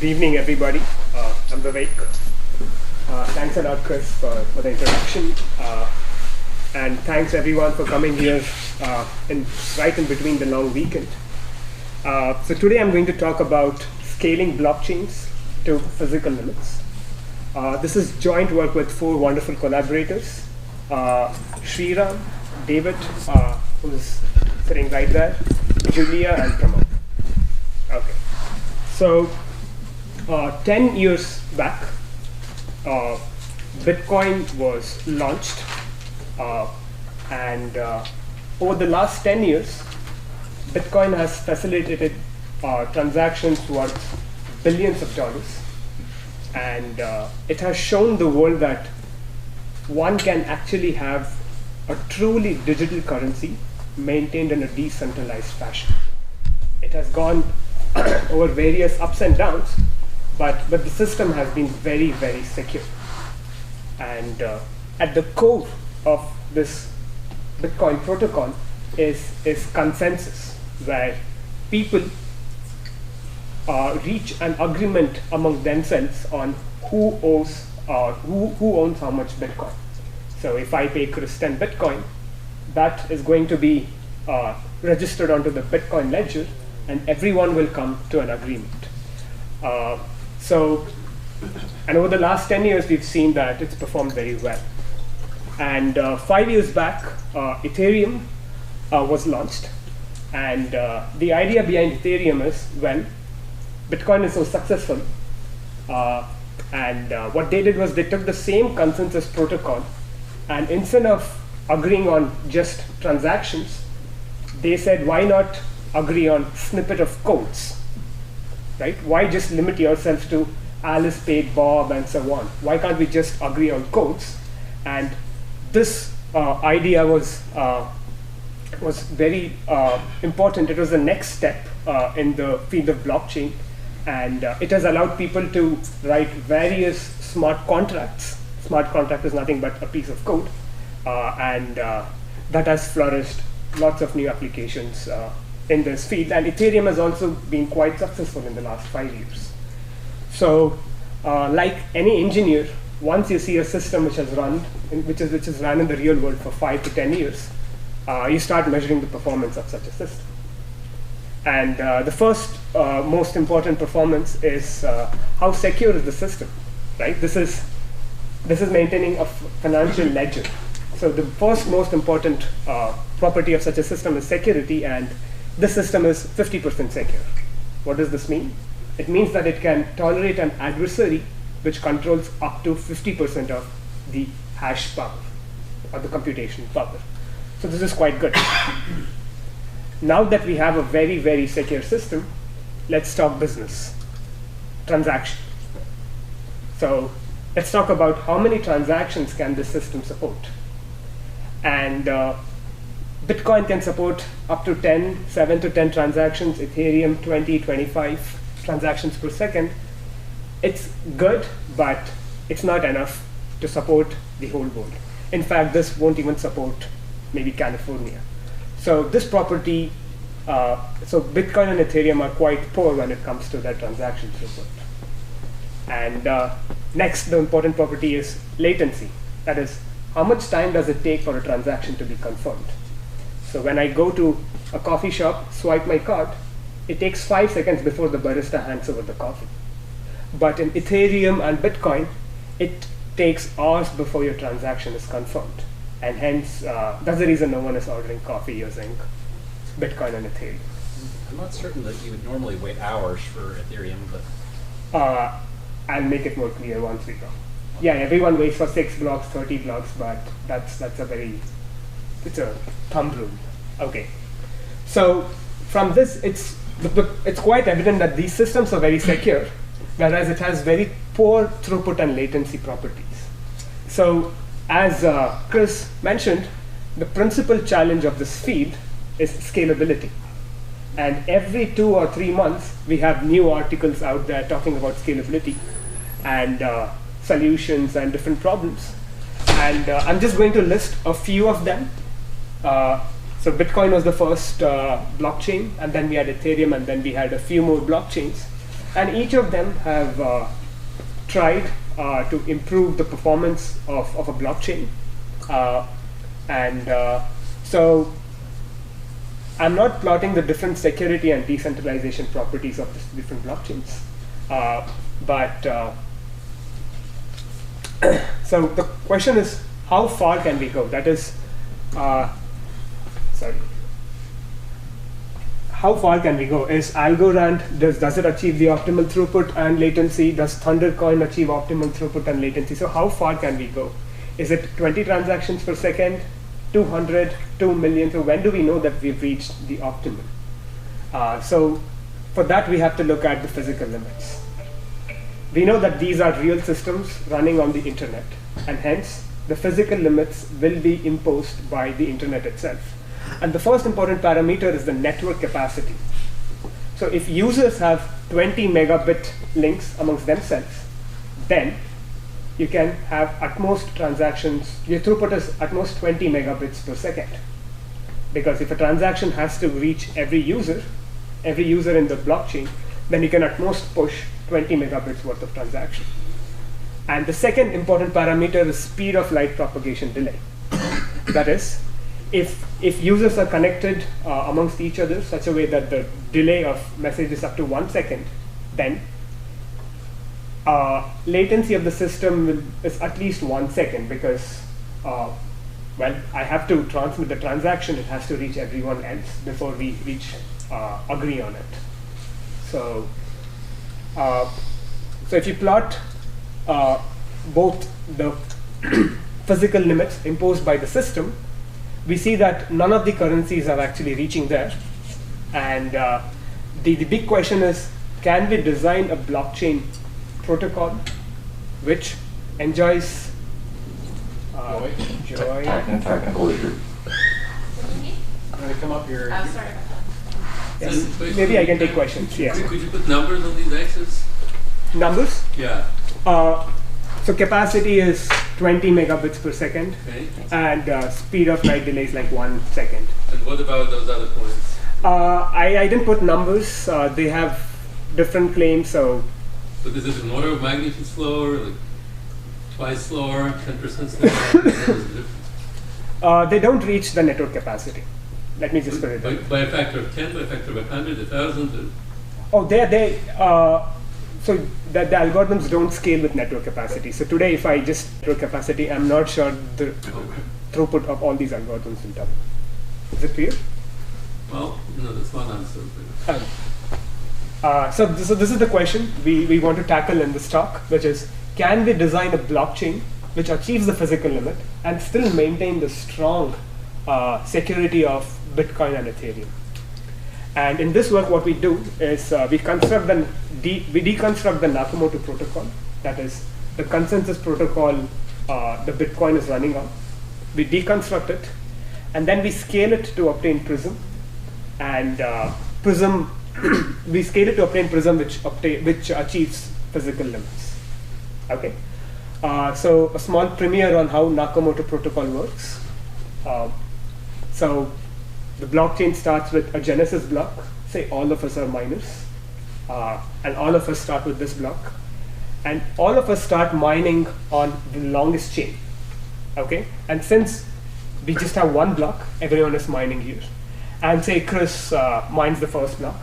Good evening, everybody. I'm Vivek. Thanks a lot, Chris, for the introduction. And thanks, everyone, for coming here right in between the long weekend. So today I'm going to talk about scaling blockchains to physical limits. This is joint work with four wonderful collaborators. Sriram, David, who's sitting right there, Julia, and Pramod. Okay. So 10 years back, Bitcoin was launched, and over the last 10 years, Bitcoin has facilitated transactions worth billions of dollars, and it has shown the world that one can actually have a truly digital currency maintained in a decentralized fashion. It has gone over various ups and downs, but the system has been very, very secure. And at the core of this Bitcoin protocol is consensus, where people reach an agreement among themselves on who owns how much Bitcoin. So if I pay Chris 10 Bitcoin, that is going to be registered onto the Bitcoin ledger, and everyone will come to an agreement. And over the last 10 years, we've seen that it's performed very well. And 5 years back, Ethereum was launched. And the idea behind Ethereum is, well, Bitcoin is so successful. What they did was they took the same consensus protocol, and instead of agreeing on just transactions, they said, why not agree on snippet of codes? Right? Why just limit yourself to Alice paid Bob and so on? Why can't we just agree on codes? And this idea was very important. It was the next step in the field of blockchain, and it has allowed people to write various smart contracts. Smart contract is nothing but a piece of code, and that has flourished lots of new applications in this field, and Ethereum has also been quite successful in the last 5 years. So, like any engineer, once you see a system which has run, which is run in the real world for 5 to 10 years, you start measuring the performance of such a system. And the first most important performance is how secure is the system, right? This is maintaining a financial ledger. So the first most important property of such a system is security, and this system is 50% secure. What does this mean? It means that it can tolerate an adversary which controls up to 50% of the hash power or the computation power. So this is quite good. Now that we have a very, very secure system, let's talk business. Transaction. So let's talk about how many transactions can this system support. And Bitcoin can support up to 7 to 10 transactions, Ethereum 20, 25 transactions per second. It's good, but it's not enough to support the whole world. In fact, this won't even support maybe California. So this property, so Bitcoin and Ethereum are quite poor when it comes to their transaction throughput. And next, the important property is latency. That is, how much time does it take for a transaction to be confirmed? So when I go to a coffee shop, swipe my card, it takes 5 seconds before the barista hands over the coffee. But in Ethereum and Bitcoin, it takes hours before your transaction is confirmed. And hence, that's the reason no one is ordering coffee using Bitcoin and Ethereum. I'm not certain that you would normally wait hours for Ethereum, but I'll make it more clear once we go. Yeah, everyone waits for 6 blocks, 30 blocks, but it's a thumb rule. Okay. So from this, it's quite evident that these systems are very secure, whereas it has very poor throughput and latency properties. So as Chris mentioned, the principal challenge of this field is scalability. And every 2 or 3 months, we have new articles out there talking about scalability and solutions and different problems. And I'm just going to list a few of them. So Bitcoin was the first blockchain, and then we had Ethereum, and then we had a few more blockchains. And each of them have tried to improve the performance of a blockchain. So I'm not plotting the different security and decentralization properties of the different blockchains. So the question is, how far can we go? That is, how far can we go? Is Algorand, does it achieve the optimal throughput and latency? Does Thundercoin achieve optimal throughput and latency? So how far can we go? Is it 20 transactions per second, 200, 2 million? So when do we know that we've reached the optimal? So for that, we have to look at the physical limits. We know that these are real systems running on the internet, and hence the physical limits will be imposed by the internet itself. And the first important parameter is the network capacity. So if users have 20 megabit links amongst themselves, then you can have at most transactions, your throughput is at most 20 megabits per second. Because if a transaction has to reach every user in the blockchain, then you can at most push 20 megabits worth of transaction. And the second important parameter is speed of light propagation delay. That is, if users are connected amongst each other such a way that the delay of message is up to 1 second, then latency of the system is at least 1 second, because well, I have to transmit the transaction, it has to reach everyone else before we agree on it. So if you plot both the physical limits imposed by the system, we see that none of the currencies are actually reaching there. And the big question is, can we design a blockchain protocol which enjoys joy? Technical issue. I'm going to come up here. Oh, sorry about that. Yes. Maybe I can take questions. Yeah. Could you put numbers on these axes? Numbers? Yeah. So capacity is 20 megabits per second, Okay. and speed of light delay is like 1 second. And what about those other points? I didn't put numbers. They have different claims. So But is it an order of magnitude slower, like twice slower, 10% slower? What is the difference? they don't reach the network capacity. Let me just put it that By way. a factor of 10, by a factor of 100, 1,000? Oh, so the algorithms don't scale with network capacity. So today, if I just network capacity, I'm not sure the Okay. throughput of all these algorithms will double. Is it clear? Well, no, that's one answer. But So this is the question we want to tackle in this talk, which is, can we design a blockchain which achieves the physical limit and still maintain the strong security of Bitcoin and Ethereum? And in this work, what we do is we deconstruct the Nakamoto protocol, that is the consensus protocol the Bitcoin is running on. We deconstruct it, and then we scale it to obtain Prism. And Prism, we scale it to obtain Prism, which achieves physical limits. Okay. So a small premiere on how Nakamoto protocol works. So the blockchain starts with a genesis block. Say all of us are miners, and all of us start with this block, and all of us start mining on the longest chain. Okay, and since we just have one block, everyone is mining here. And say Chris mines the first block,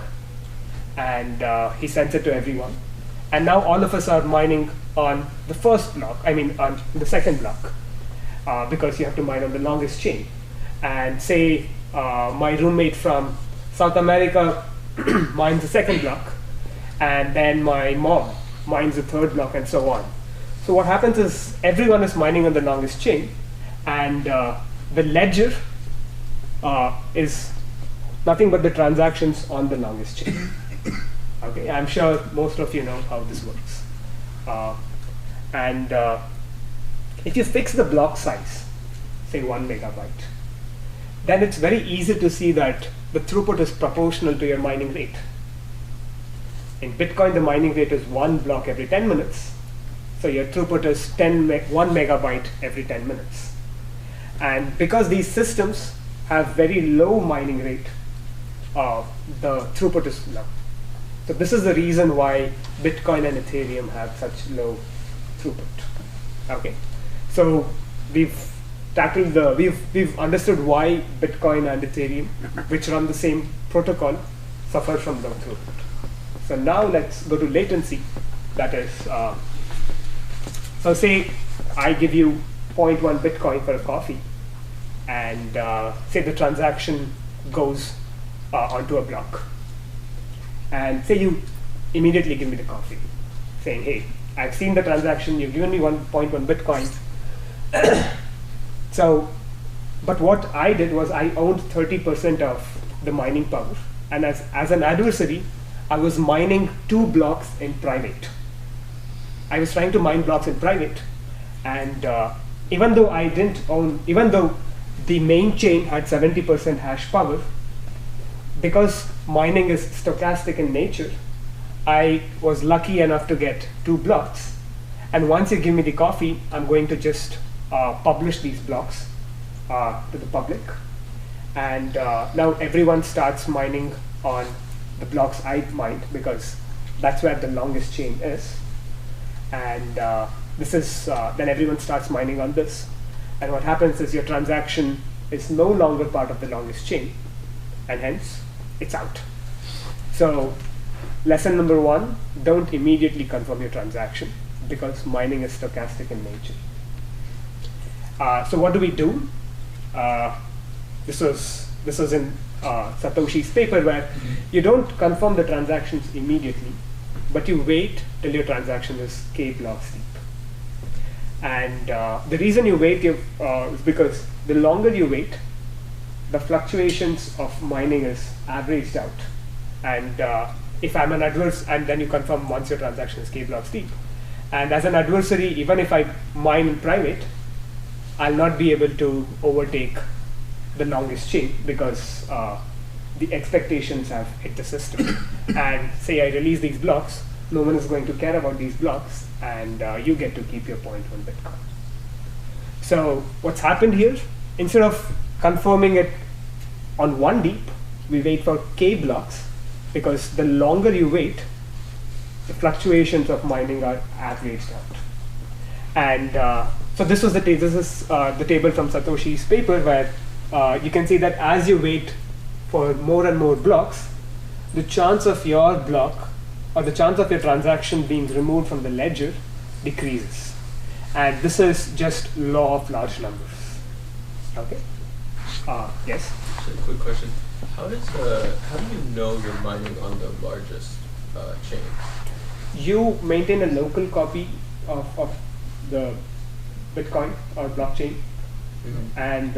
and he sends it to everyone. And now all of us are mining on the first block, on the second block, because you have to mine on the longest chain. And say my roommate from South America mines the second block, and then my mom mines the third block, and so on. So what happens is everyone is mining on the longest chain, and the ledger is nothing but the transactions on the longest chain. Okay, I'm sure most of you know how this works. If you fix the block size, say 1 megabyte, then it's very easy to see that the throughput is proportional to your mining rate. In Bitcoin, the mining rate is 1 block every 10 minutes. So your throughput is 1 megabyte every 10 minutes. And because these systems have very low mining rate, the throughput is low. So this is the reason why Bitcoin and Ethereum have such low throughput. Okay, so we've tackled we've understood why Bitcoin and Ethereum, which run the same protocol, suffer from low throughput. So now let's go to latency. That is, so say I give you 0.1 Bitcoin for a coffee, and say the transaction goes onto a block. And say you immediately give me the coffee, saying, hey, I've seen the transaction, you've given me 1.1 Bitcoins. So, but what I did was I owned 30% of the mining power. And as an adversary, I was mining 2 blocks in private. I was trying to mine blocks in private. And even though the main chain had 70% hash power, because mining is stochastic in nature, I was lucky enough to get 2 blocks. And once you give me the coffee, I'm going to just publish these blocks to the public. And now everyone starts mining on the blocks I mined, because that's where the longest chain is. And this is then everyone starts mining on this. And what happens is your transaction is no longer part of the longest chain, and hence it's out. So lesson number 1, don't immediately confirm your transaction, because mining is stochastic in nature. So what do we do? This was in Satoshi's paper, where you don't confirm the transactions immediately, but you wait till your transaction is k blocks deep. And the reason you wait is because the longer you wait, the fluctuations of mining is averaged out. And if I'm an adversary, and then you confirm once your transaction is k blocks deep. And as an adversary, even if I mine in private, I'll not be able to overtake the longest chain, because the expectations have hit the system. And say I release these blocks, no one is going to care about these blocks, and you get to keep your 0.1 Bitcoin. So what's happened here, instead of confirming it on 1 deep, we wait for k blocks, because the longer you wait, the fluctuations of mining are averaged out. And so this is the table from Satoshi's paper, where you can see that as you wait for more and more blocks, the chance of your block, or the chance of your transaction being removed from the ledger, decreases. And this is just law of large numbers. Okay. Yes. So, quick question: how do you know you're mining on the largest chain? You maintain a local copy of the Bitcoin or blockchain, and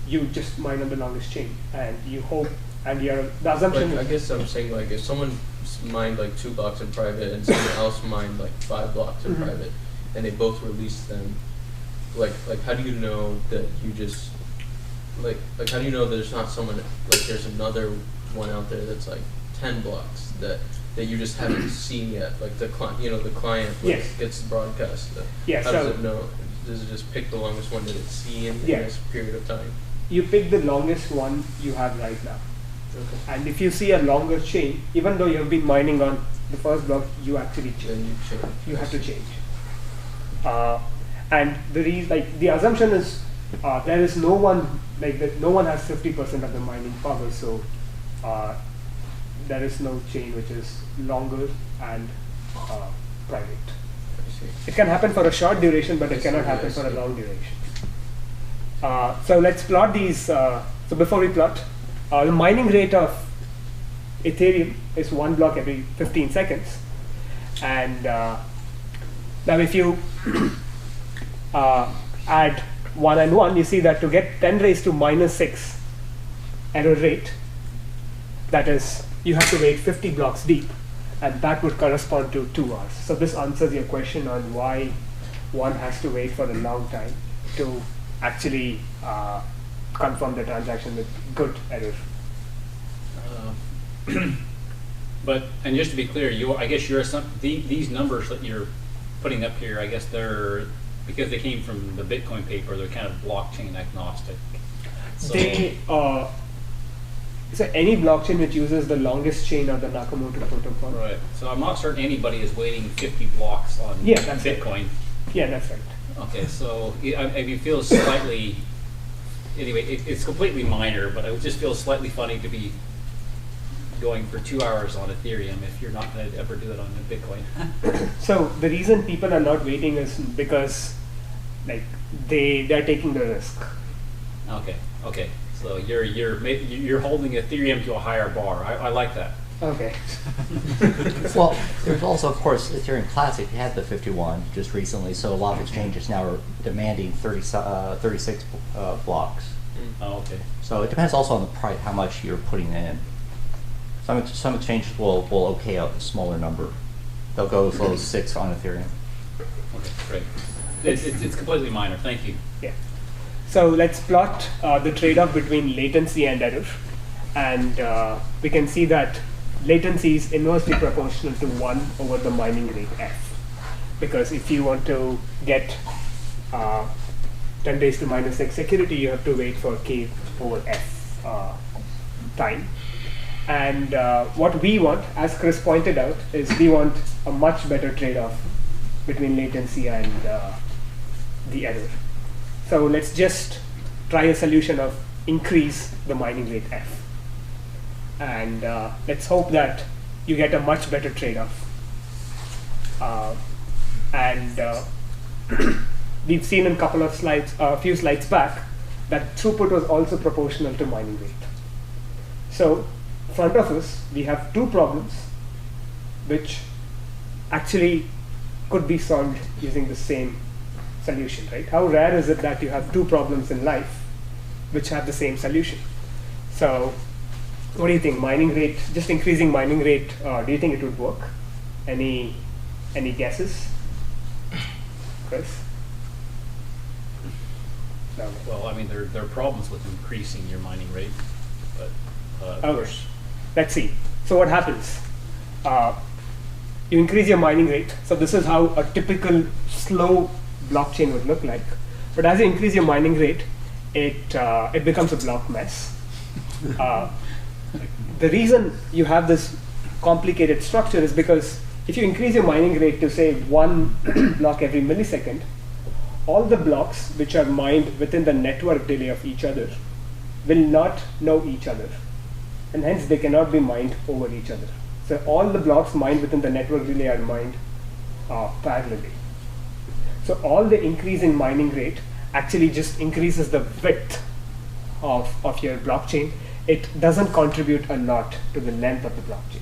you just mine on the longest chain, and you hope, and the assumption. Like, I guess I'm saying, like, if someone mined like 2 blocks in private and someone else mined like 5 blocks in private, and they both release them, like how do you know that you just like how do you know there's not someone, like there's another one out there that's like 10 blocks that you just haven't seen yet, like the client, the client gets broadcast. How does it know? Does it just pick the longest one that it's seen in this period of time? You pick the longest one you have right now. Okay. And if you see a longer chain, even though you've been mining on the first block, you actually change. You have to change. And the assumption is there is no one, no one has 50% of the mining power, so there is no chain which is longer and private. It can happen for a short duration, but it cannot happen for a long duration. So let's plot these. So before we plot, the mining rate of Ethereum is 1 block every 15 seconds. And now if you add 1 and 1, you see that to get 10 raised to -6 error rate, that is, you have to wait 50 blocks deep, and that would correspond to 2 hours. So this answers your question on why one has to wait for a long time to actually confirm the transaction with good error. And just to be clear, I guess these numbers that you're putting up here, I guess they're, because they came from the Bitcoin paper, they're kind of blockchain agnostic. So So any blockchain which uses the longest chain or the Nakamoto protocol. Right. So I'm not certain anybody is waiting 50 blocks on Yeah, that's Bitcoin. Yeah, that's right. Okay, so it feels slightly. Anyway, it's completely minor, but it just feels slightly funny to be going for 2 hours on Ethereum if you're not going to ever do it on Bitcoin. So the reason people are not waiting is because, like, they're taking the risk. Okay. So you're holding Ethereum to a higher bar. I like that. Okay. Well, there's also, of course, Ethereum Classic had the 51 just recently, so a lot of exchanges now are demanding 36 blocks. Oh, okay. So it depends also on the price, how much you're putting in. Some exchanges will okay out a smaller number. They'll go as low as 6 on Ethereum. Okay, great. It's completely minor. Thank you. Yeah. So let's plot the trade-off between latency and error, and we can see that latency is inversely proportional to 1 over the mining rate f. Because if you want to get 10 raised to minus 6 security, you have to wait for k over f time. And what we want, as Chris pointed out, is we want a much better trade-off between latency and the error. So let's just try a solution of increase the mining rate f. And let's hope that you get a much better trade-off. We've seen in a few slides back that throughput was also proportional to mining rate. So in front of us, we have 2 problems which actually could be solved using the same solution, right? How rare is it that you have 2 problems in life which have the same solution? So what do you think? Mining rate, just increasing mining rate, do you think it would work? Any guesses? Chris? No. Well, I mean, there are problems with increasing your mining rate, but of Okay. course. Let's see. So what happens? You increase your mining rate. So this is how a typical slow blockchain would look like. But as you increase your mining rate, it becomes a block mess. The reason you have this complicated structure is because if you increase your mining rate to say 1 block every millisecond, all the blocks which are mined within the network delay of each other will not know each other, and hence they cannot be mined over each other. So all the blocks mined within the network delay are mined parallelly. So all the increase in mining rate actually just increases the width of your blockchain. It doesn't contribute a lot to the length of the blockchain.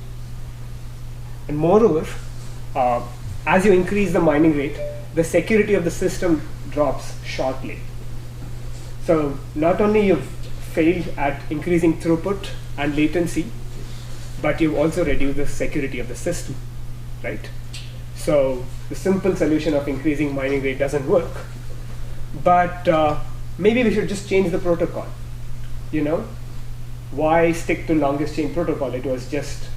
And moreover, as you increase the mining rate, the security of the system drops sharply. So not only you've failed at increasing throughput and latency, but you've also reduced the security of the system, right? So the simple solution of increasing mining rate doesn't work. But maybe we should just change the protocol. You know, why stick to longest chain protocol? It was just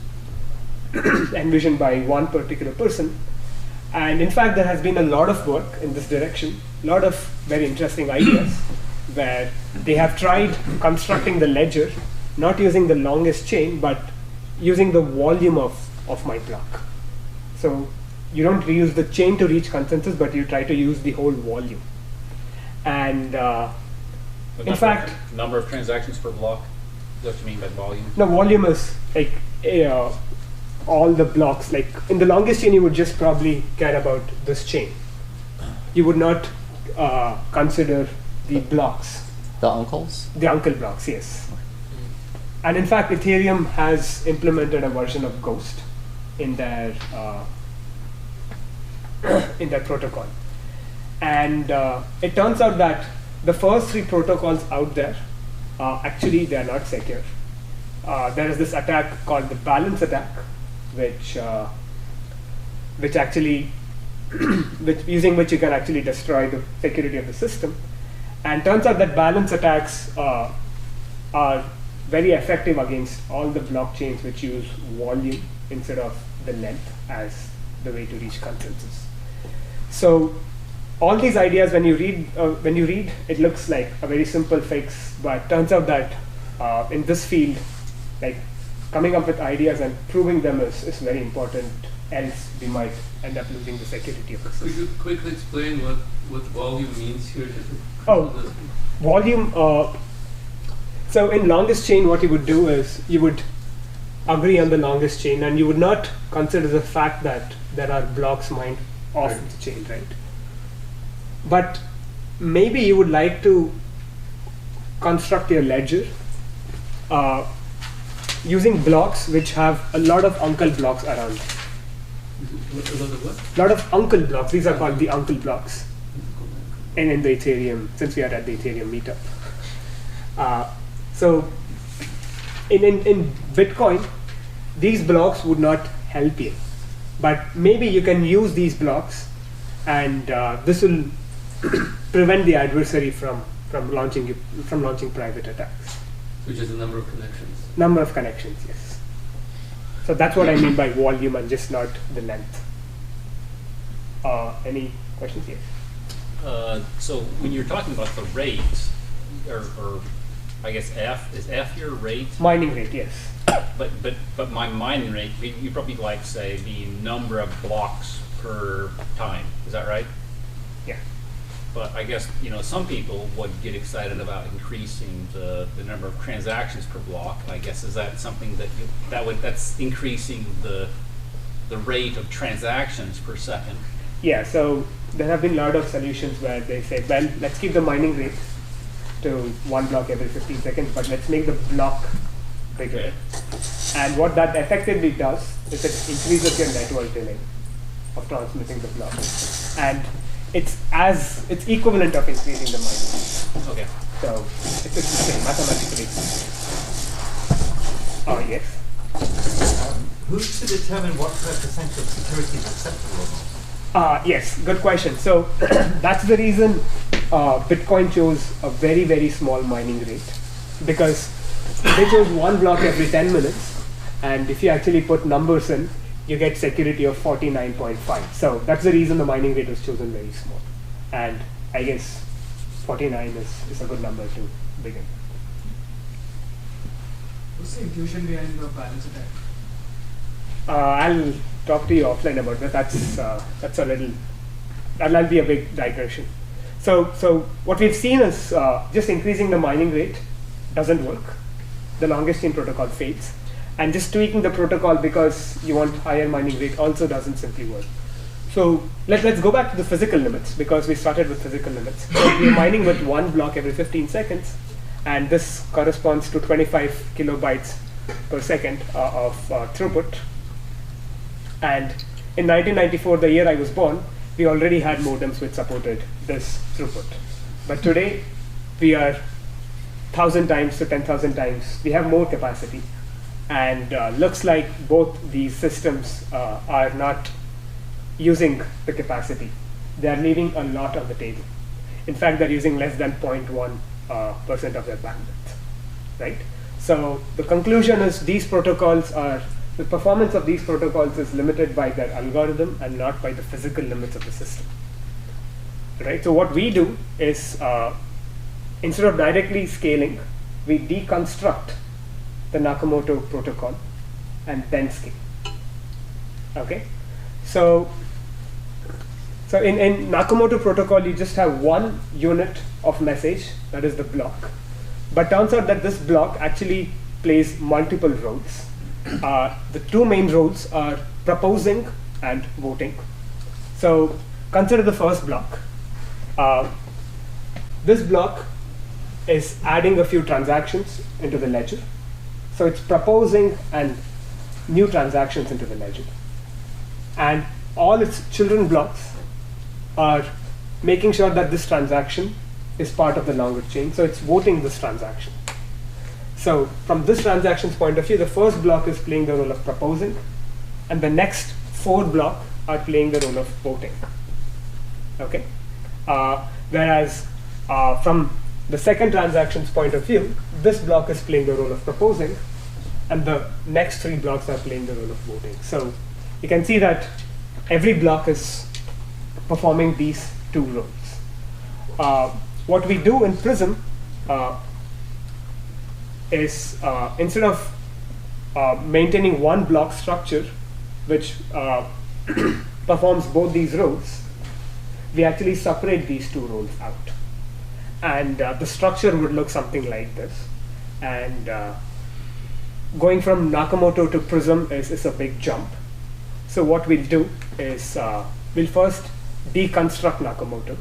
envisioned by one particular person. And in fact, there has been a lot of work in this direction, a lot of very interesting ideas where they have tried constructing the ledger, not using the longest chain, but using the volume of my block. So you don't reuse the chain to reach consensus, but you try to use the whole volume. And in fact, number of transactions per block. Is that what you mean by volume? no, volume is like all the blocks. Like in the longest chain, you would just probably care about this chain. You would not consider the blocks. The uncles? The uncle blocks, yes. And in fact, Ethereum has implemented a version of Ghost in their protocol. And it turns out that the first 3 protocols out there, actually they are not secure. There is this attack called the balance attack, which actually, using which you can actually destroy the security of the system. And turns out that balance attacks are very effective against all the blockchains which use volume instead of the length as the way to reach consensus. So all these ideas, when you read, it looks like a very simple fix, but turns out that in this field, like coming up with ideas and proving them is very important, else we might end up losing the security of the Could system. you quickly explain what volume means here? Oh, volume, so in longest chain what you would do is you would agree on the longest chain and you would not consider the fact that there are blocks mined off Right. the chain, right? But maybe you would like to construct your ledger using blocks which have a lot of uncle blocks around. What? Lot of uncle blocks, these are called the uncle blocks in the Ethereum, since we are at the Ethereum meetup. So in Bitcoin, these blocks would not help you, but maybe you can use these blocks, and this will prevent the adversary from launching private attacks. Which is the number of connections. Number of connections, yes. So that's what I mean by volume and just not the length. Any questions here? So when you're talking about the rate, or I guess is F your rate? Mining rate, yes. But my mining rate, you probably like say the number of blocks per time. Is that right? Yeah. But I guess some people would get excited about increasing the number of transactions per block. I guess is that something that's increasing the rate of transactions per second. Yeah, so there have been a lot of solutions where they say, well, let's keep the mining rate to 1 block every 15 seconds, but let's make the block bigger. Okay. And what that effectively does is it increases your network delay of transmitting the block. And it's equivalent of increasing the mining. Okay. So it's the same mathematically. Oh, yes. Who's to determine what percent of security is acceptable or not? Yes, good question. So that's the reason Bitcoin chose a very, very small mining rate, because they chose 1 block every 10 minutes, and if you actually put numbers in, you get security of 49.5. So that's the reason the mining rate was chosen very small. And I guess 49 is a good number to begin. What's the intuition behind the balance attack? I'll talk to you offline about that. That's a little, that'll be a big digression. So what we've seen is just increasing the mining rate doesn't work. The longest chain protocol fails, and just tweaking the protocol because you want higher mining rate also doesn't simply work. So let's go back to the physical limits, because we started with physical limits. So we're mining with 1 block every 15 seconds, and this corresponds to 25 kilobytes per second of throughput. And in 1994, the year I was born, we already had modems which supported this throughput. But today, we are 1,000 times to 10,000 times. We have more capacity. And looks like both these systems are not using the capacity. They are leaving a lot on the table. In fact, they're using less than 0.1% of their bandwidth, right? So the conclusion is the performance of these protocols is limited by their algorithm and not by the physical limits of the system, right? So what we do is, instead of directly scaling, we deconstruct the Nakamoto protocol and then scale. Okay, so in Nakamoto protocol, you just have 1 unit of message, that is the block. But turns out that this block actually plays multiple roles. The 2 main roles are proposing and voting. So consider the first block. This block is adding a few transactions into the ledger. So it's proposing and new transactions into the ledger. And all its children blocks are making sure that this transaction is part of the longer chain. So it's voting this transaction. So from this transaction's point of view, the first block is playing the role of proposing, and the next 4 blocks are playing the role of voting. Okay. Whereas from the second transaction's point of view, this block is playing the role of proposing, and the next 3 blocks are playing the role of voting. So you can see that every block is performing these 2 roles. What we do in Prism is instead of maintaining one block structure which performs both these roles, we actually separate these two roles out. And the structure would look something like this. And going from Nakamoto to Prism is a big jump. So what we'll do is we'll first deconstruct Nakamoto.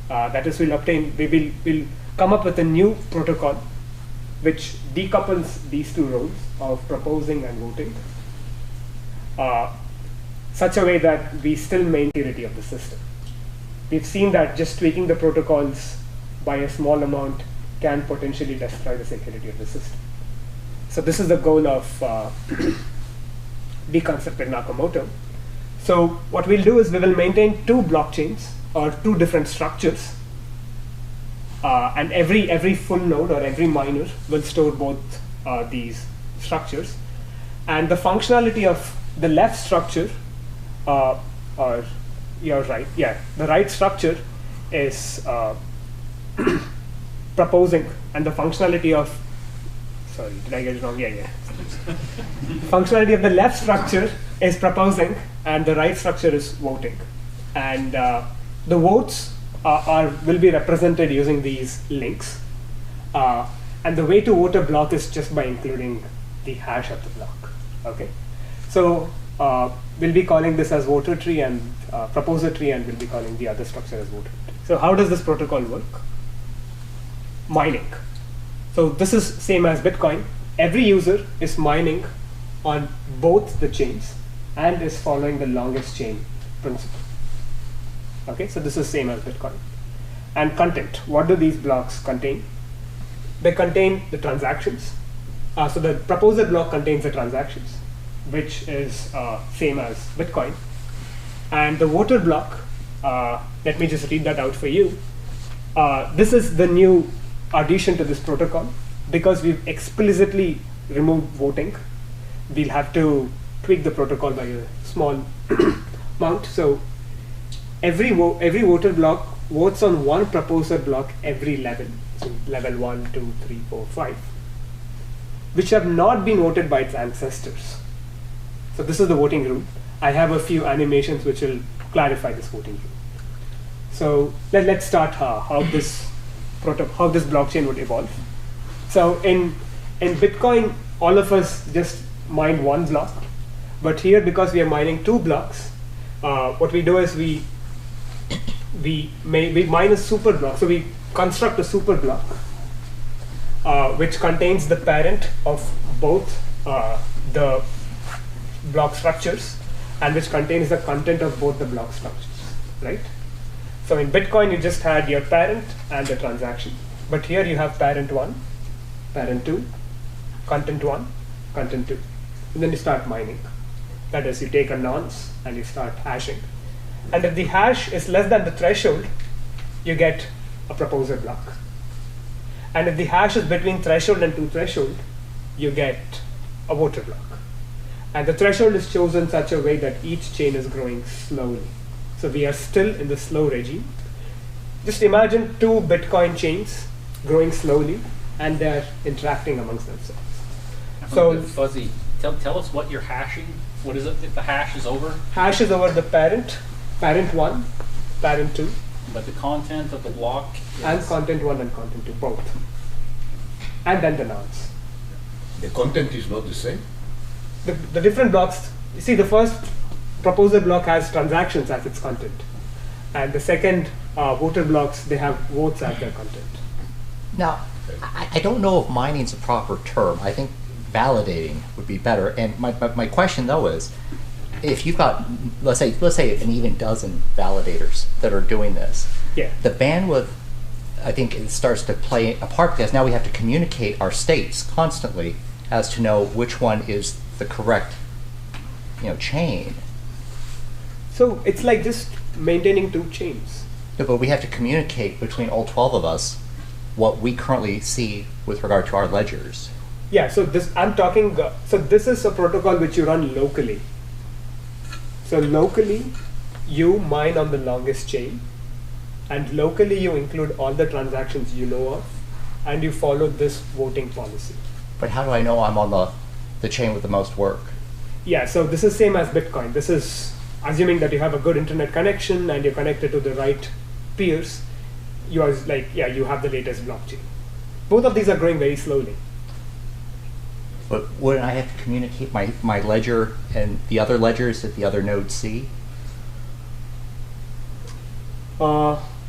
That is, we'll come up with a new protocol which decouples these two roles of proposing and voting, such a way that we still maintain security of the system. We've seen that just tweaking the protocols by a small amount can potentially destroy the security of the system. So this is the goal of deconstructed Nakamoto. So what we'll do is we will maintain two blockchains or two different structures, and every full node or every miner will store both these structures. And the functionality of the left structure, or you're right, yeah, the right structure is proposing, and the functionality of, sorry, did I get it wrong? Yeah. Functionality of the left structure is proposing, and the right structure is voting. And the votes will be represented using these links. And the way to vote a block is just by including the hash of the block. Okay, so we'll be calling this as voter tree and proposer tree, and we'll be calling the other structure as voter tree. So how does this protocol work? Mining. So this is same as Bitcoin. Every user is mining on both the chains and is following the longest chain principle. Okay, so this is same as Bitcoin. And content. What do these blocks contain? They contain the transactions. So the proposer block contains the transactions, which is same as Bitcoin. And the voter block, let me just read that out for you. This is the new addition to this protocol. Because we've explicitly removed voting, we'll have to tweak the protocol by a small amount. So every voter block votes on one proposer block every level. So level 1, 2, 3, 4, 5, which have not been voted by its ancestors. So this is the voting rule. I have a few animations which will clarify this voting rule. So let's start how this blockchain would evolve. So in Bitcoin, all of us just mine one block, but here, because we are mining two blocks, what we do is we mine a super block. So we construct a super block which contains the parent of both the block structures, and which contains the content of both the block structures, right? So in Bitcoin, you just had your parent and the transaction, but here you have parent 1, parent 2, content 1, content 2. And then you start mining. That is, you take a nonce and you start hashing. And if the hash is less than the threshold, you get a proposer block. And if the hash is between threshold and 2 threshold, you get a voter block. And the threshold is chosen such a way that each chain is growing slowly. So we are still in the slow regime. Just imagine two Bitcoin chains growing slowly, and they're interacting amongst themselves. So fuzzy. Tell us what you're hashing. What is it if the hash is over? Hash is over the parent 1, parent 2. But the content of the block is And content 1 and content 2, both. And then the nonce. The content is not the same? The different blocks, you see, the first proposer block has transactions as its content. And the second voter blocks, they have votes as their content. Now, I don't know if mining is a proper term. I think validating would be better. And my question though is, if you've got, let's say an even dozen validators that are doing this, Yeah. the bandwidth, I think it starts to play a part, because now we have to communicate our states constantly as to know which one is the correct, chain. So it's like just maintaining two chains. No, but we have to communicate between all 12 of us what we currently see with regard to our ledgers. Yeah, so I'm talking, so this is a protocol which you run locally. So locally, you mine on the longest chain, and locally you include all the transactions you know of, and you follow this voting policy. But how do I know I'm on the the chain with the most work. Yeah, so this is same as Bitcoin. This is assuming that you have a good internet connection and you're connected to the right peers. You are like, yeah, you have the latest blockchain. Both of these are growing very slowly. But wouldn't I have to communicate my ledger and the other ledgers that the other nodes see?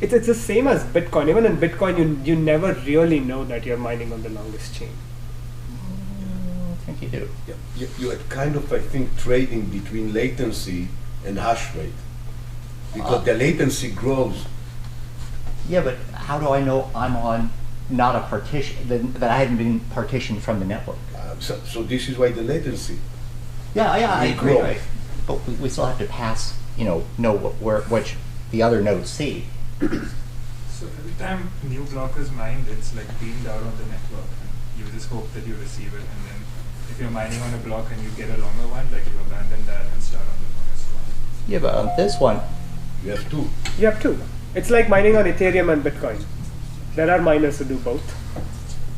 It's the same as Bitcoin. Even in Bitcoin, you never really know that you're mining on the longest chain. I think you do. Yeah, you are kind of, I think, trading between latency and hash rate. Because the latency grows. Yeah, but how do I know I'm on not a partition, that I haven't been partitioned from the network? So this is why the latency. Yeah, I We agree. grow. Right? But we still have to pass, know which the other nodes see. So every time new block is mined, it's like beamed out on the network, and you just hope that you receive it. And then if you're mining on a block and you get a longer one, like you abandon that and start on the longest one. Yeah, but on this one, You have two. You have two. It's like mining on Ethereum and Bitcoin. There are miners who do both.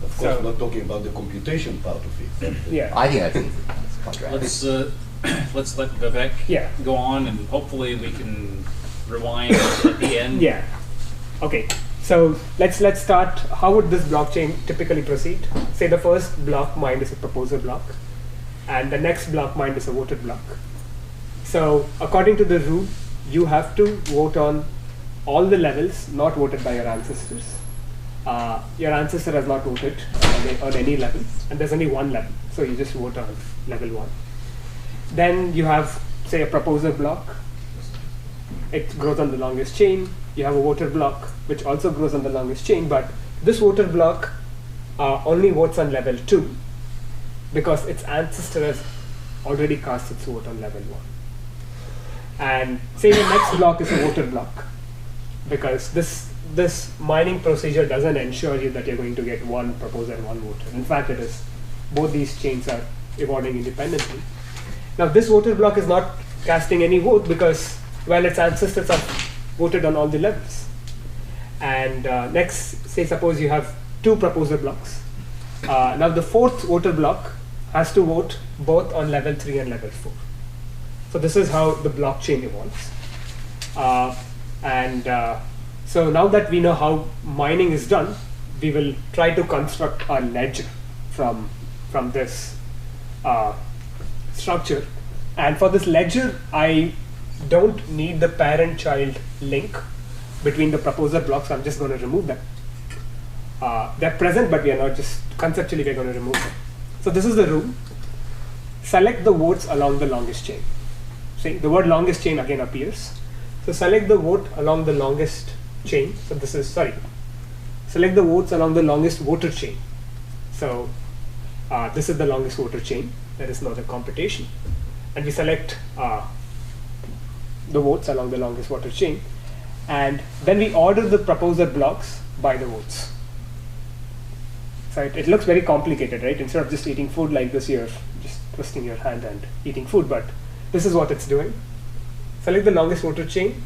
Of course, So- not talking about the computation part of it. But Yeah. I think that's quite right. Let's let Vivek Yeah. go on, and hopefully we can rewind at the end. Yeah. Okay. So let's start. How would this blockchain typically proceed? Say the first block mined is a proposer block, and the next block mined is a voted block. So according to the rule, you have to vote on all the levels not voted by your ancestors. Your ancestor has not voted on any level, and there's only one level, so you just vote on level 1. Then you have, say, a proposer block. It grows on the longest chain. You have a voter block, which also grows on the longest chain, but this voter block only votes on level 2 because its ancestor has already cast its vote on level 1. And say the next block is a voter block, because this mining procedure doesn't ensure you that you're going to get one proposer and one voter. In fact, it is both these chains are evolving independently. Now this voter block is not casting any vote because, well, its ancestors have voted on all the levels. And next, say suppose you have 2 proposer blocks. Now the 4th voter block has to vote both on level 3 and level 4. So this is how the blockchain evolves. So now that we know how mining is done, we will try to construct a ledger from this structure. And for this ledger, I don't need the parent-child link between the proposer blocks. I'm just going to remove them. They're present, but we are not just conceptually we're going to remove them. So this is the rule. Select the votes along the longest chain. See, the word longest chain again appears. So select the vote along the longest chain. So this is, select the votes along the longest voter chain. So this is the longest voter chain. There is no other computation. And we select the votes along the longest voter chain. And then we order the proposer blocks by the votes. So it looks very complicated, right? Instead of just eating food like this, you're just twisting your hand and eating food, but this is what it's doing. Select the longest voter chain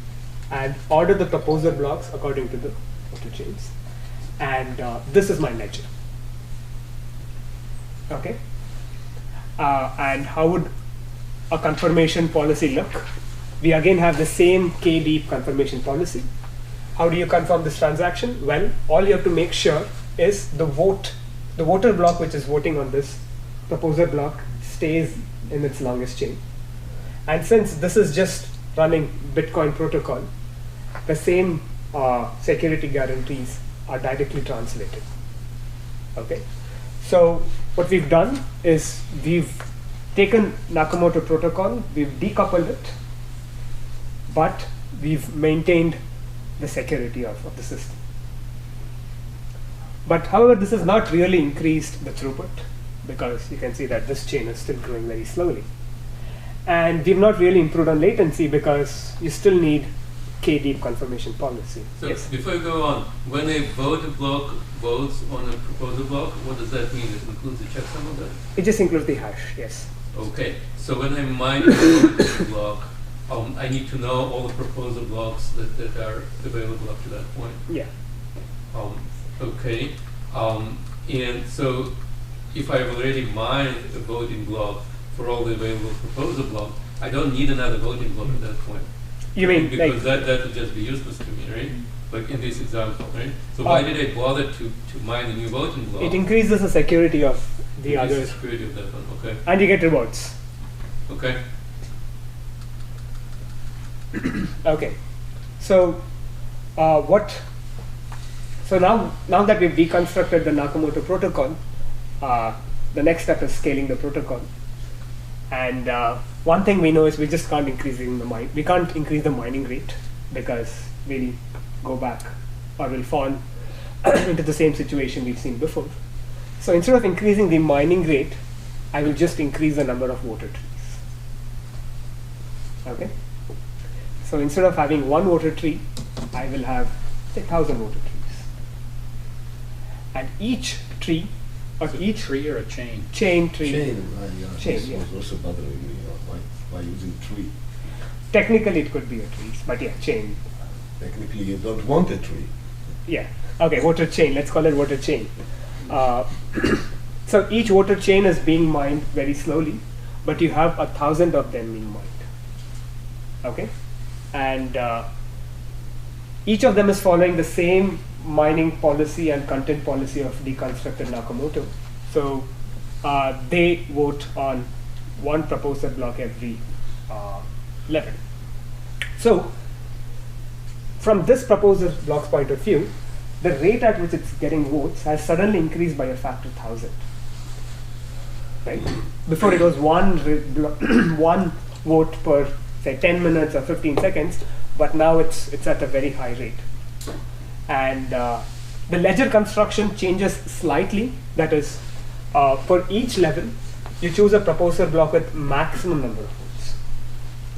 and order the proposer blocks according to the voter chains. And this is my ledger. Okay. And how would a confirmation policy look? We again have the same k-deep confirmation policy. How do you confirm this transaction? Well, all you have to make sure is the voter block which is voting on this proposer block stays in its longest chain. And since this is just running Bitcoin protocol, the same security guarantees are directly translated. Okay, so what we've done is we've taken Nakamoto protocol, we've decoupled it, but we've maintained the security of the system. But however, this has not really increased the throughput, because you can see that this chain is still growing very slowly. And we've not really improved on latency because you still need k-deep confirmation policy. So Yes. before you go on, when a voter block votes on a proposer block, what does that mean? It includes the checksum of that? It just includes the hash, yes. Okay, so when I mine a voter block, I need to know all the proposer blocks that are available up to that point. Yeah. Okay, and so if I've already mined a voting block for all the available proposal blocks, I don't need another voting block at that point. You mean Because like, that would just be useless to me, right? Like in this example, right? So why did I bother to mine a new voting block? it increases the security of the Increase others, security of that one. Okay. and you get rewards. Okay. Okay, so So now that we've deconstructed the Nakamoto protocol, the next step is scaling the protocol. And one thing we know is we just can't increase we can't increase the mining rate because we'll go back or we'll fall into the same situation we've seen before. So instead of increasing the mining rate, I will just increase the number of voter trees. Okay. So instead of having one voter tree, I will have say 1,000 voter trees. And each tree, or each Tree or a chain? chain tree, Chain, Chain, this yeah. was also bothering me. Why using tree? technically it could be a tree, but yeah, chain. Technically, you don't want a tree. Yeah. Okay, voter chain. Let's call it voter chain. So each voter chain is being mined very slowly, but you have 1,000 of them being mined. Okay, and each of them is following the same mining policy and content policy of deconstructed Nakamoto. So they vote on one proposer block every level. So from this proposer block's point of view, the rate at which it's getting votes has suddenly increased by a factor 1,000. Right? Before it was one vote per say 10 minutes or 15 seconds, but now it's at a very high rate. And the ledger construction changes slightly. That is, for each level, you choose a proposer block with maximum number of votes.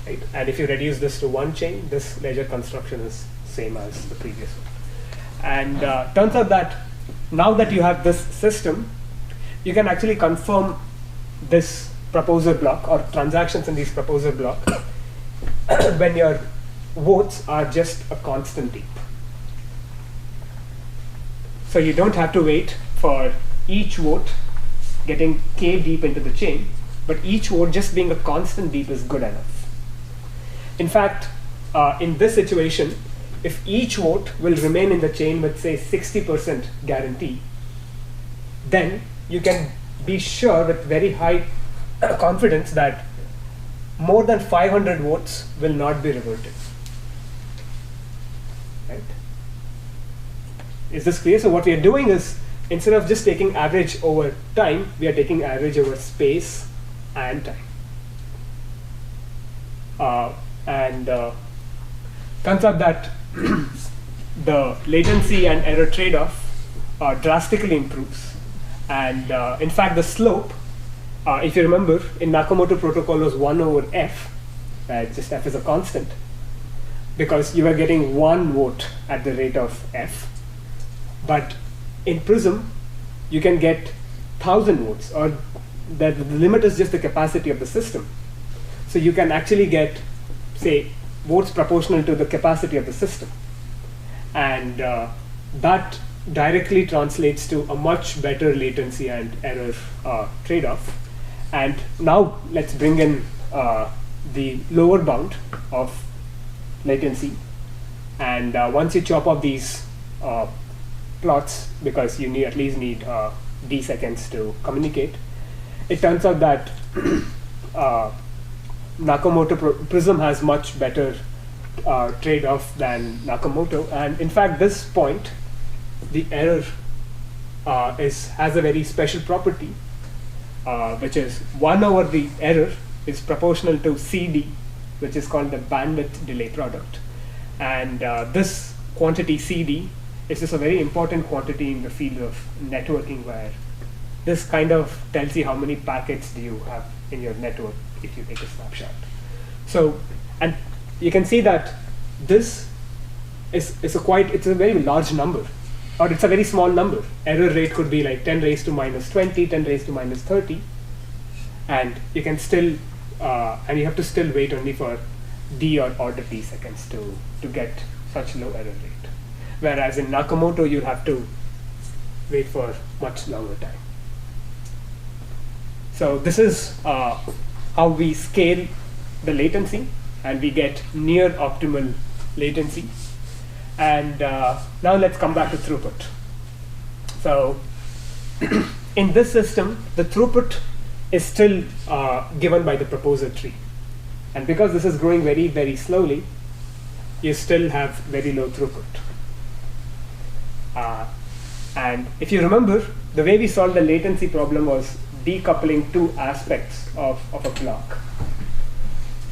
Right? And if you reduce this to one chain, this ledger construction is same as the previous one. And turns out that now that you have this system, you can actually confirm this proposer block or transactions in these proposer block when your votes are just a constant heap. So you don't have to wait for each vote getting k deep into the chain, but each vote just being a constant deep is good enough. In fact, in this situation, if each vote will remain in the chain with say 60% guarantee, then you can be sure with very high confidence that more than 500 votes will not be reverted. Right? Is this clear? So what we are doing is, instead of just taking average over time, we are taking average over space and time. Turns out that the latency and error trade-off drastically improves. And in fact, the slope, if you remember, in Nakamoto protocol was 1 over f, just f is a constant, because you were getting one vote at the rate of f. But in Prism, you can get 1,000 votes, or the limit is just the capacity of the system. So you can actually get, say, votes proportional to the capacity of the system. And that directly translates to a much better latency and error trade-off. And now let's bring in the lower bound of latency. And once you chop off these plots, because you at least need d seconds to communicate, it turns out that Prism has much better trade-off than Nakamoto, and in fact, this point, the error has a very special property, which is 1 over the error is proportional to CD, which is called the bandwidth delay product, and this quantity CD is just a very important quantity in the field of networking, where this kind of tells you how many packets do you have in your network if you take a snapshot. So, and you can see that this is it's a very large number, or it's a very small number. Error rate could be like 10 raised to minus 20, 10 raised to minus 30, and you can still, and you have to still wait only for d or order d seconds to get such low error rate. Whereas in Nakamoto, you'll have to wait for much longer time. So this is how we scale the latency, and we get near optimal latency. And now let's come back to throughput. So in this system, the throughput is still given by the proposer tree. And because this is growing very, very slowly, you still have very low throughput. And if you remember, the way we solved the latency problem was decoupling two aspects of a block.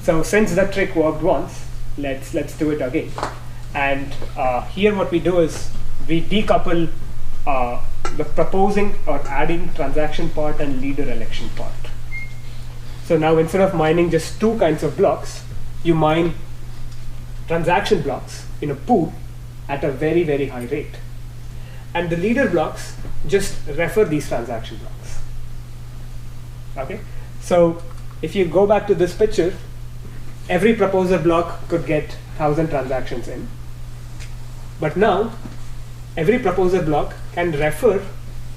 So since that trick worked once, let's do it again. And here what we do is we decouple the proposing or adding transaction part and leader election part. So now instead of mining just two kinds of blocks, you mine transaction blocks in a pool at a very, very high rate. And the leader blocks just refer these transaction blocks. Okay? So if you go back to this picture, every proposer block could get 1,000 transactions in. But now, every proposer block can refer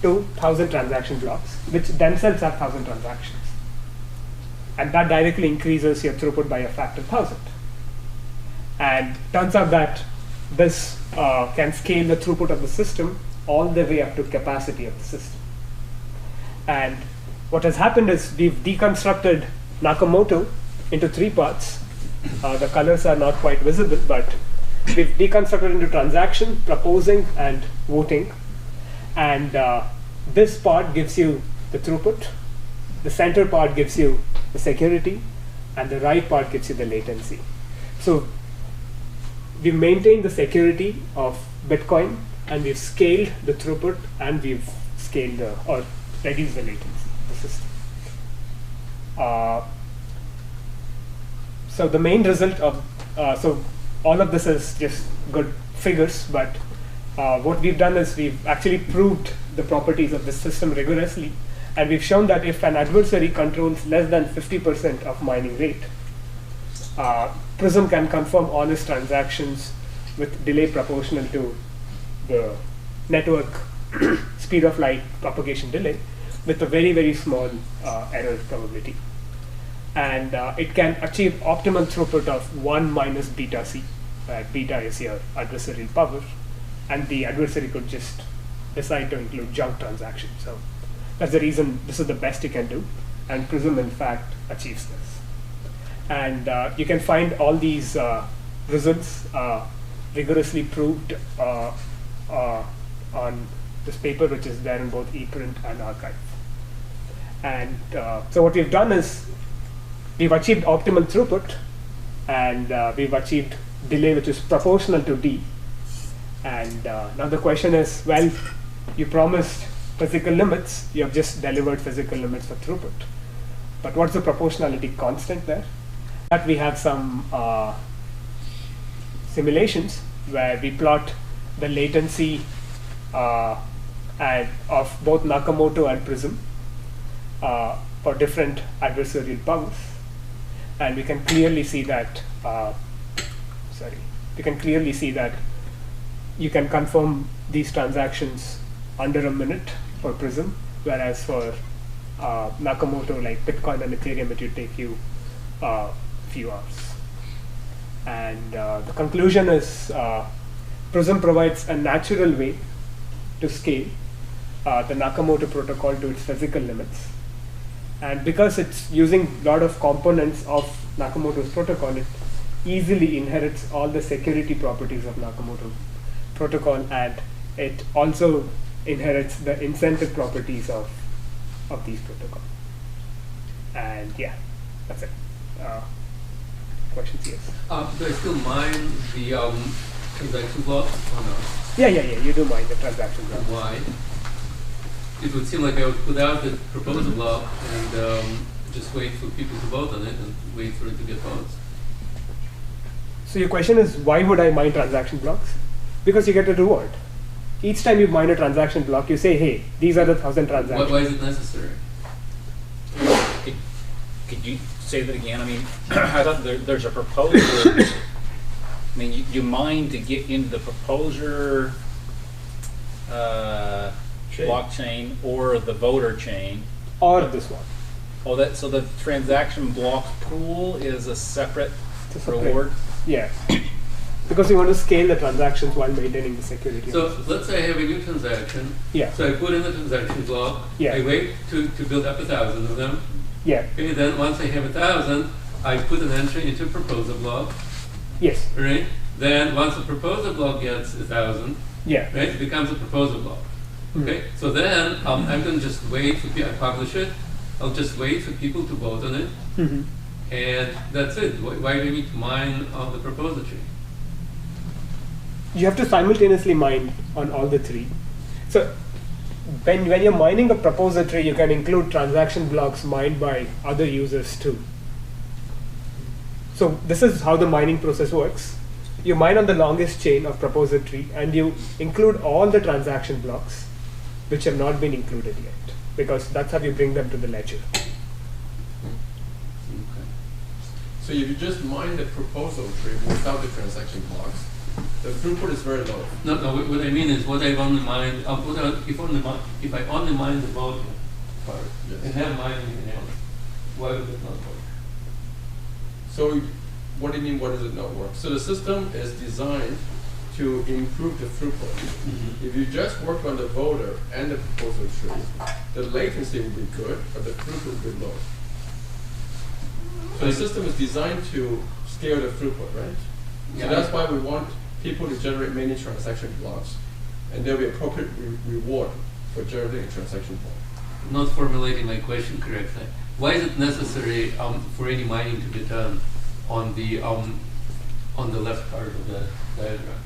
to 1,000 transaction blocks, which themselves have 1,000 transactions. And that directly increases your throughput by a factor 1,000. And turns out that this can scale the throughput of the system all the way up to capacity of the system. And what has happened is we've deconstructed Nakamoto into three parts. The colors are not quite visible, but we've deconstructed into transaction, proposing, and voting. And this part gives you the throughput. The center part gives you the security, and the right part gives you the latency. So we've maintained the security of Bitcoin, and we've scaled the throughput, and we've scaled or reduced the latency of the system. So the main result of so all of this is just good figures, but what we've done is we've actually proved the properties of this system rigorously, and we've shown that if an adversary controls less than 50% of mining rate, Prism can confirm honest transactions with delay proportional to the network speed of light propagation delay with a very, very small error probability. And it can achieve optimal throughput of 1 minus beta c, where beta is your adversarial power, and the adversary could just decide to include junk transactions. So that's the reason this is the best you can do, and Prism in fact achieves this. And you can find all these results rigorously proved on this paper, which is there in both ePrint and arXiv. And so what we've done is we've achieved optimal throughput, and we've achieved delay which is proportional to D. And now the question is, well, you promised physical limits, you have just delivered physical limits for throughput. But what's the proportionality constant there? That we have some simulations where we plot the latency of both Nakamoto and Prism for different adversarial powers. And we can clearly see that, you can confirm these transactions under a minute for Prism, whereas for Nakamoto, like Bitcoin and Ethereum, it would take you a few hours. And the conclusion is Prism provides a natural way to scale the Nakamoto protocol to its physical limits. And because it's using a lot of components of Nakamoto's protocol, it easily inherits all the security properties of Nakamoto protocol, and it also inherits the incentive properties of these protocols. And yeah, that's it. Questions? Yes. Do I still mine the transaction blocks or no? Yeah, you do mine the transaction block. Why? It would seem like I would put out the proposal block and just wait for people to vote on it and wait for it to get votes. So your question is, why would I mine transaction blocks? Because you get a reward. Each time you mine a transaction block, you say, hey, these are the 1,000 transactions. Why is it necessary? Could you say that again? I mean, I thought there's a proposer. I mean, you mine to get into the proposer blockchain or the voter chain. Or this one. Oh, so the transaction block pool is a separate It's a separate- reward? Yeah. Because you want to scale the transactions while maintaining the security. So let's say I have a new transaction. Yeah. So I put in the transaction block. Yeah. I wait to build up 1,000 of them. Yeah. Okay, then once I have 1,000, I put an entry into proposal block. Yes. Right? Then once the proposal block gets 1,000, Yeah. right, it becomes a proposal block. Mm. Okay? So then I'm going to just wait for people, I publish it. I'll just wait for people to vote on it. Mhm. And that's it. Why do we need to mine the proposal tree? You have to simultaneously mine on all the three. So when you're mining a proposer tree, you can include transaction blocks mined by other users too. So this is how the mining process works. You mine on the longest chain of proposer tree and you include all the transaction blocks which have not been included yet, because that's how you bring them to the ledger. So if you just mine the proposal tree without the transaction blocks, the throughput is very low. No, what I mean is what I only mine, if I only mine the vote part Yes. and then mine anything else, why would it not work? So what do you mean, what does it not work? So the system is designed to improve the throughput. If you just work on the voter and the proposal tree, the latency will be good, but the throughput will be low. So the system is designed to scale the throughput, right? Yeah. So that's why we want people to generate many transaction blocks, and there'll be appropriate reward for generating a transaction block. Not formulating my question correctly. Why is it necessary for any mining to be done on the left part of the diagram?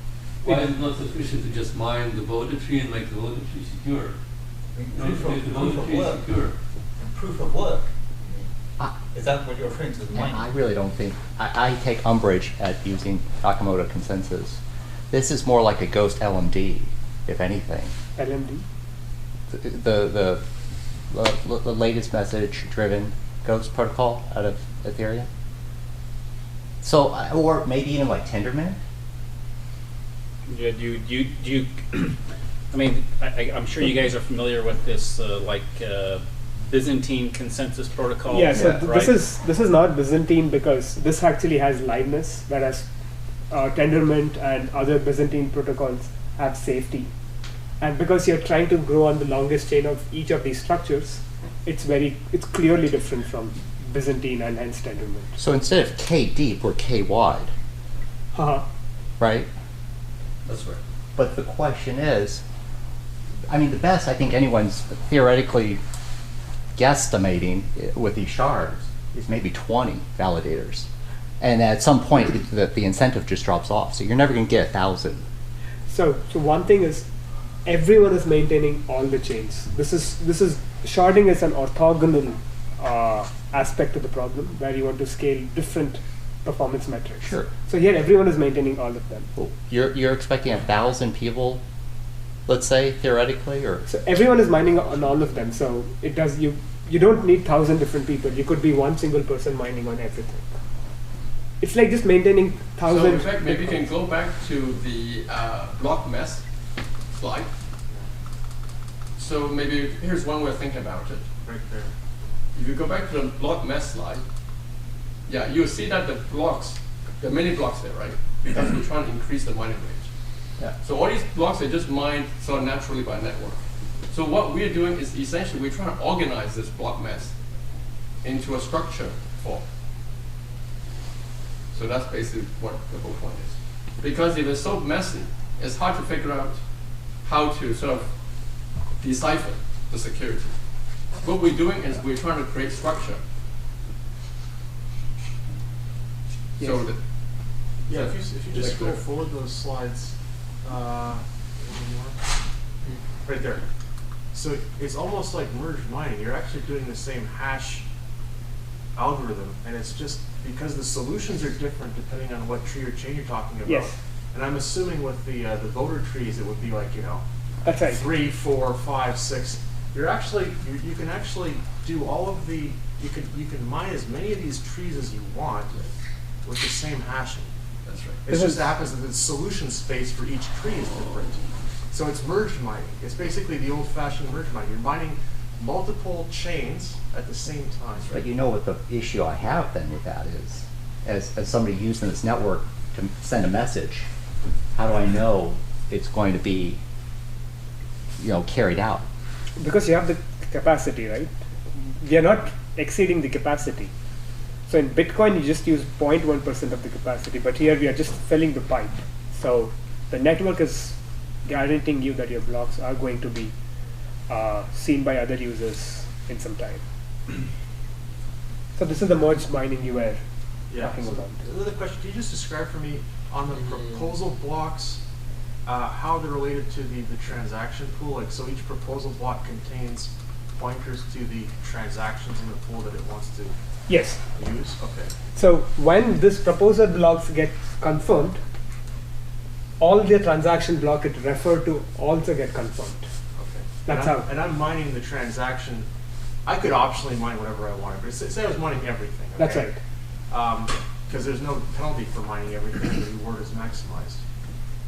Why is it not sufficient to just mine the voter tree and make the voter tree secure? Proof Make the of voter tree work. secure. Proof of work. Is that what you're referring to? The And mining? I really don't think, I take umbrage at using Nakamoto consensus. This is more like a ghost LMD, if anything. LMD. The latest message-driven ghost protocol out of Ethereum. So, or maybe even like Tendermint. Yeah, do you I mean, I'm sure you guys are familiar with this Byzantine consensus protocol. Yeah, so right? this is not Byzantine because this actually has liveness, whereas Tendermint and other Byzantine protocols have safety. And because you're trying to grow on the longest chain of each of these structures, it's clearly different from Byzantine and hence Tendermint. So instead of K deep, we're K wide, Haha. right? That's right. But the question is, I mean, the best I think anyone's theoretically guesstimating with these shards is maybe 20 validators. And at some point, the incentive just drops off. So you're never going to get 1,000. So one thing is, everyone is maintaining all the chains. This is sharding is an orthogonal aspect of the problem where you want to scale different performance metrics. Sure. So here everyone is maintaining all of them. Well, you're expecting 1,000 people, let's say, theoretically, or? So everyone is mining on all of them. So it does you don't need 1,000 different people. You could be one single person mining on everything. It's like just maintaining 1,000. So in fact, maybe you can go back to the block mess slide. So maybe here's one way of thinking about it. Right there. If you go back to the block mess slide, yeah, you'll see that the blocks, there are many blocks there, right? Because we're trying to increase the mining rate. Yeah. So all these blocks are just mined sort of naturally by network. So what we're doing is essentially we're trying to organize this block mess into a structure form. So that's basically what the whole point is. Because if it's so messy, it's hard to figure out how to sort of decipher the security. What we're doing is we're trying to create structure. Yes. So that, Yeah, if you just Like scroll there. forward those slides, one more. Right there. So it's almost like merge mining. You're actually doing the same hash algorithm, and it's just because the solutions are different depending on what tree or chain you're talking about. Yes. And I'm assuming with the voter trees, it would be like, That's right. 3, 4, 5, 6. You're actually you can actually do all of the you can mine as many of these trees as you want with the same hashing. that's right. It just happens that the solution space for each tree is different. So it's merge mining. It's basically the old-fashioned merge mining. You're mining multiple chains at the same time. But you know what the issue I have then with that is, as somebody using this network to send a message, how do I know it's going to be, carried out? Because you have the capacity, right? We are not exceeding the capacity. So in Bitcoin, you just use 0.1% of the capacity, but here we are just filling the pipe. So the network is guaranteeing you that your blocks are going to be seen by other users in some time. So this is the merged mining you were talking about. Another question, can you just describe for me on the proposal blocks, how they're related to the transaction pool? Like, so each proposal block contains pointers to the transactions in the pool that it wants to Yes. use? Okay. So when this proposal blocks get confirmed, all the transaction block it referred to also get confirmed. Okay. That's and how. And I'm mining the transaction. I could optionally mine whatever I wanted, but say I was mining everything. Okay? That's right. Because there's no penalty for mining everything, the reward is maximized.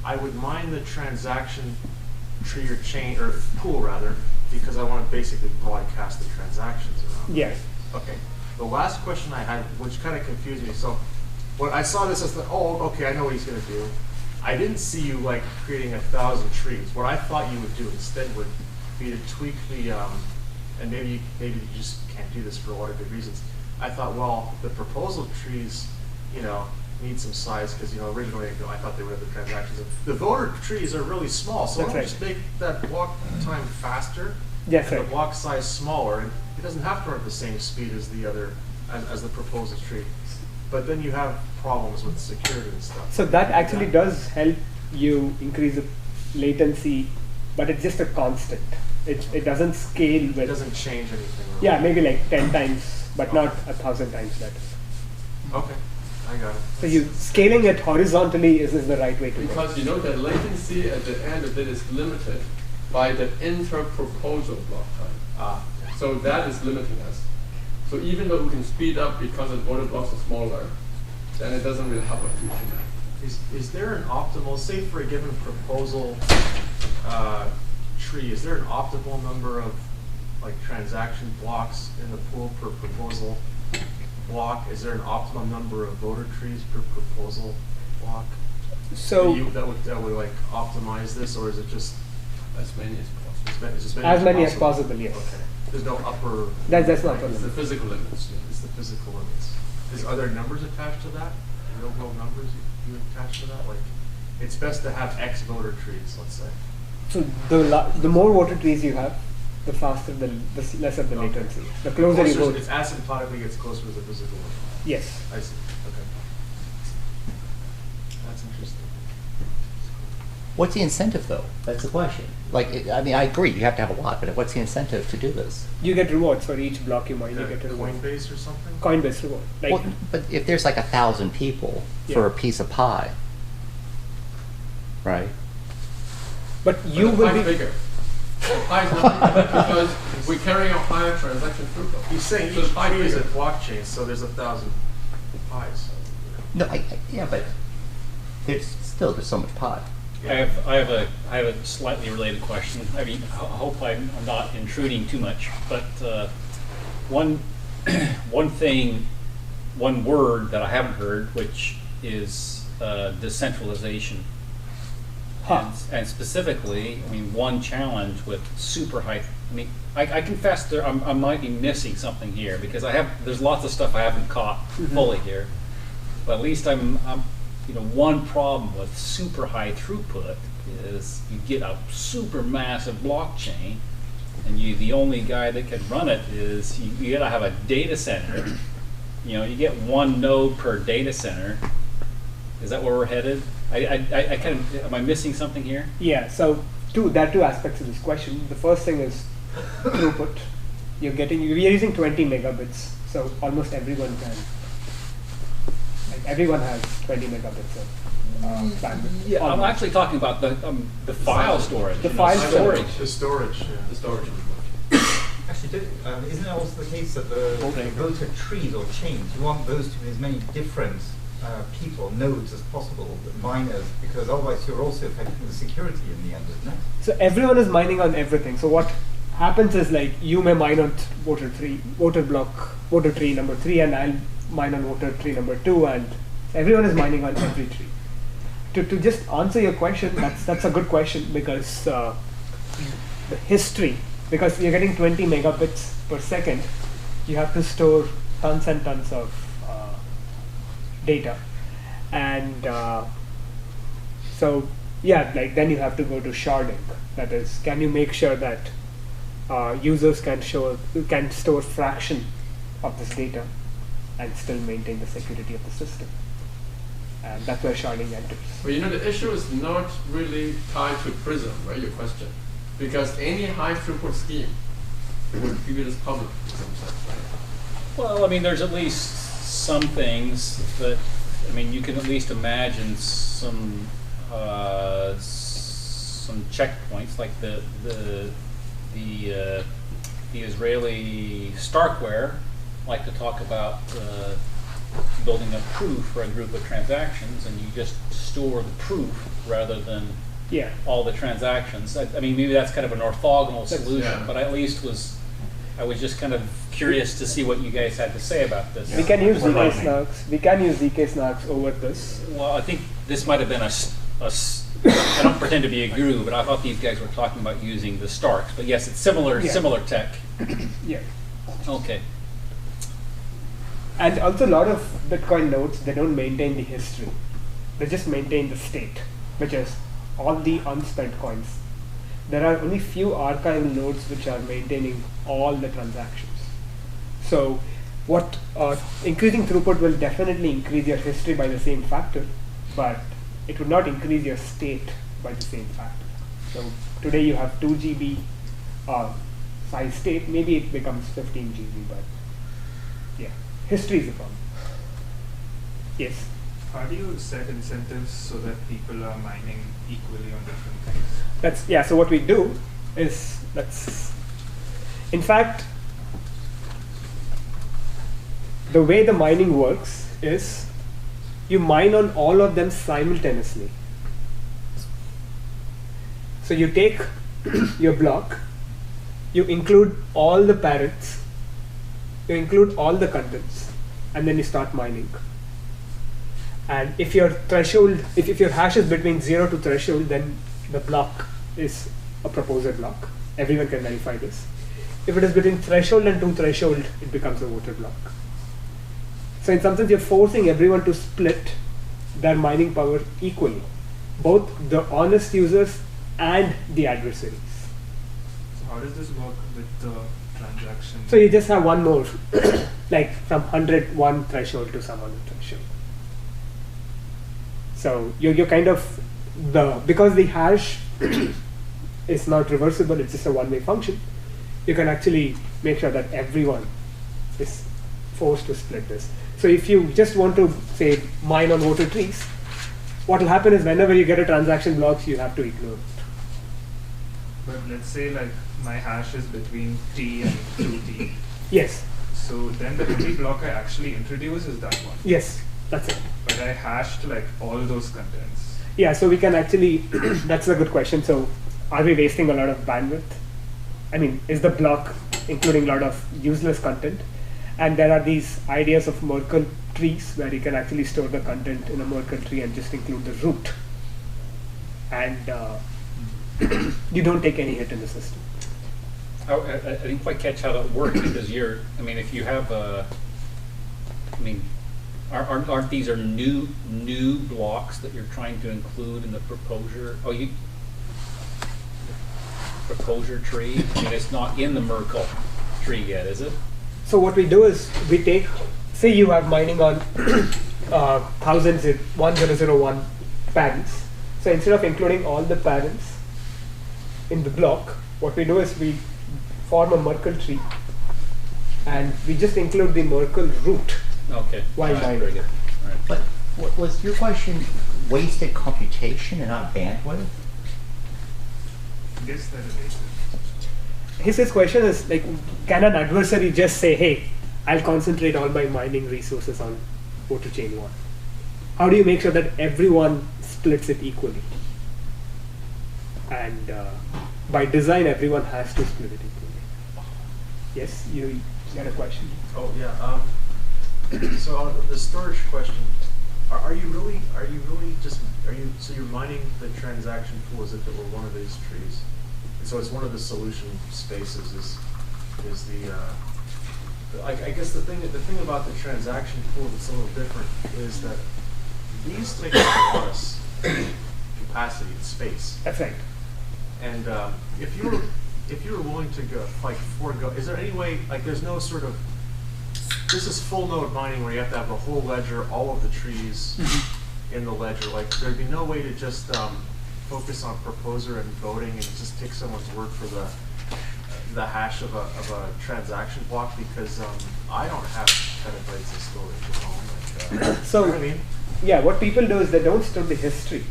I would mine the transaction tree or chain, or pool rather, because I want to basically broadcast the transactions around. Yeah. Okay. The last question I had, which kind of confused me, so when I saw this, I thought, oh, okay, I know what he's going to do. I didn't see you like creating 1,000 trees. What I thought you would do instead would be to tweak the, and maybe you just can't do this for a lot of good reasons. I thought, well, the proposal trees, need some size because originally I thought they would have the transactions. The voter trees are really small, so why don't we just make that block time faster Yes, and right. the block size smaller, and it doesn't have to run at the same speed as the other, as the proposal tree. But then you have problems with security and stuff. So that actually does help you increase the latency, but it's just a constant. It doesn't scale with. It doesn't change anything. Really. Yeah, maybe like 10 times, but not 1,000 times better. Okay, I got it. So you scaling it horizontally is the right way to go. Because the latency at the end of it is limited by the inter-proposal block time. So that is limiting us. So even though we can speed up because the voter blocks are smaller, then it doesn't really help a huge amount. Is there an optimal, say for a given proposal tree, is there an optimal number of transaction blocks in the pool per proposal block? Is there an optimum number of voter trees per proposal block? So that would optimize this, or is it just As many as possible. as many as possible, yes. Okay. There's no upper. That's not It's the physical limits. It's the physical limits. Are there numbers attached to that? Real world numbers you attach to that? Like, it's best to have X voter trees, let's say. So the more voter trees you have, the faster the lesser the latency. The closer you go. It's asymptotically gets closer to the physical limit. Yes. I see. Okay. That's interesting. What's the incentive, though? That's the question. I agree, you have to have a lot, but what's the incentive to do this? You get rewards for each block you mine. You get a reward. Coinbase or something? Coinbase reward. Well, but if there's 1,000 people for a piece of pie, right? But you the will pie's be bigger. The pie's not bigger because we're carrying a higher transaction throughput. He's saying So each the pie's tree is a bigger. blockchain, so there's 1,000 pies. No, yeah, but there's so much pie. I have a slightly related question. I mean, I hope I'm not intruding too much, but one word that I haven't heard, which is decentralization. And specifically, I mean, one challenge with super high. I mean, I confess I might be missing something here because there's lots of stuff I haven't caught fully here, but at least I'm one problem with super high throughput is you get a super massive blockchain, and the only guy that can run it is you got to have a data center. You get one node per data center. Is that where we're headed? I kind of, am I missing something here? Yeah. So there are two aspects of this question. The first thing is throughput. We're using 20 megabits, so almost everyone can. Everyone has 20 megabits of bandwidth. Yeah, I'm actually talking about the file storage. The file storage. The storage. Yeah. The storage. Actually, isn't it also the case that the voter trees or chains, you want those to be as many different people, nodes as possible, miners, because otherwise you're also affecting the security in the end, isn't it? So everyone is mining on everything. So what happens is like you may mine on voter tree number 3, and I'll mine on voter tree number 2, and everyone is mining on every tree. To just answer your question, that's a good question, because the history, because you're getting 20 megabits per second, you have to store tons and tons of data, and so yeah, like then you have to go to sharding. That is, can you make sure that users can store fraction of this data and still maintain the security of the system? And that's where sharding enters. Well, you know, the issue is not really tied to Prism, right? Your question, because any high throughput scheme would give you this problem in some sense, right? Well, I mean, there's at least some things that, I mean, you can at least imagine some checkpoints, like the Israeli Starkware like to talk about building a proof for a group of transactions, and you just store the proof rather than all the transactions. I mean, maybe that's kind of an orthogonal solution, but I was just kind of curious to see what you guys had to say about this. We can use ZK snarks. We can use ZK snarks over this. Well, I think this might have been I don't pretend to be a guru, but I thought these guys were talking about using the Starks. But yes, it's similar tech. Yeah. Okay. And also a lot of Bitcoin nodes, they don't maintain the history. They just maintain the state, which is all the unspent coins. There are only few archival nodes which are maintaining all the transactions. So what increasing throughput will definitely increase your history by the same factor, but it would not increase your state by the same factor. So today you have 2 GB size state, maybe it becomes 15 GB, but yeah, history is a problem. Yes? How do you set incentives so that people are mining equally on different things? So what we do is, in fact, the way the mining works is you mine on all of them simultaneously. So you take your block, you include all the parents, you include all the contents, and then you start mining. And if your threshold, if your hash is between 0 to threshold, then the block is a proposer block. Everyone can verify this. If it is between threshold and 2 threshold, it becomes a voter block. So in some sense, you're forcing everyone to split their mining power equally, both the honest users and the adversaries. So how does this work with the transaction? So you just have one more, like from 101 threshold to some other threshold. So you're kind of, because the hash is not reversible, it's just a one-way function, you can actually make sure that everyone is forced to split this. So if you just want to, say, mine on voter trees, what will happen is whenever you get a transaction block, you have to ignore it. But let's say like my hash is between T and 2T. Yes. So then the only block I actually introduce is that one. Yes, that's it. But I hashed like all those contents. Yeah, so we can actually, that's a good question. So are we wasting a lot of bandwidth? I mean, is the block including a lot of useless content? And there are these ideas of Merkle trees where you can actually store the content in a Merkle tree and just include the root. And you don't take any hit in the system. I didn't quite catch how that works, because if you have aren't these new blocks that you're trying to include in the proposer? Proposer tree? I mean, it's not in the Merkle tree yet, is it? So what we do is we take, say you are mining on 1001 parents. So instead of including all the parents in the block, what we do is we form a Merkle tree and we just include the Merkle root. Okay. While mining. Very good. All right. But was your question wasted computation and not bandwidth? Yes, that related. His question is like, can an adversary just say, hey, I'll concentrate all my mining resources on voter chain 1? How do you make sure that everyone splits it equally? And by design, everyone has to split it equally. Yes, you had a question. Oh yeah. So on the storage question, are you really so you're mining the transaction pool as if it were one of these trees? And so it's one of the solution spaces is the I guess the thing about the transaction pool that's a little different is that these take up a lot of capacity and space. That's right. And if you were willing to go like forego, is there any way like there's no sort of this is full node mining where you have to have the whole ledger, all of the trees in the ledger. Like there'd be no way to just focus on proposer and voting and just take someone's word for the hash of a transaction block because I don't have petabytes of storage at home. Like, So, you know what I mean? yeah, what people do is they don't store the history.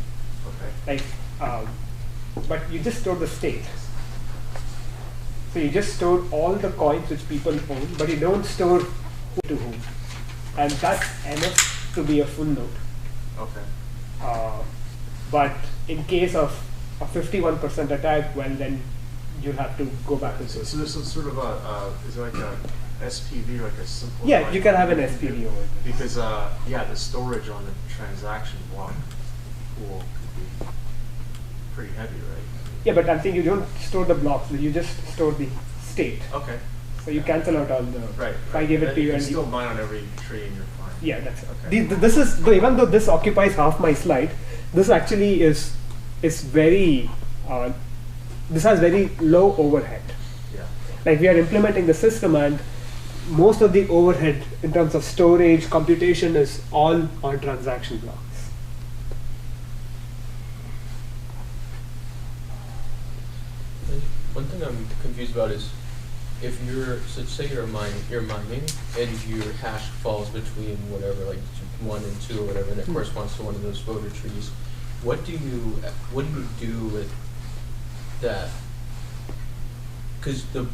Okay. Like, but you just store the state. So you just store all the coins which people own, but you don't store who to whom. And that's enough to be a full node. Okay. But in case of a 51% attack, well then you'll have to go back to So system. this is sort of is it like a SPV, like a simple. Yeah, you can have an SPV over it. Because yeah, the storage on the transaction block pool could be pretty heavy, right? Yeah, but I'm saying you don't store the blocks, you just store the state. Okay. So you cancel out all the. Right. If I give it to you you can and still mine on every tree and you're fine. yeah, that's it. Okay. This is even though this occupies half my slide, this actually is very. This has very low overhead. Yeah. Like we are implementing the system and most of the overhead in terms of storage, computation is all on transaction blocks. One thing I'm confused about is if you're, so say you're mining and your hash falls between whatever, like 1 and 2 or whatever, and it corresponds to one of those voter trees. What do you do with that? Because the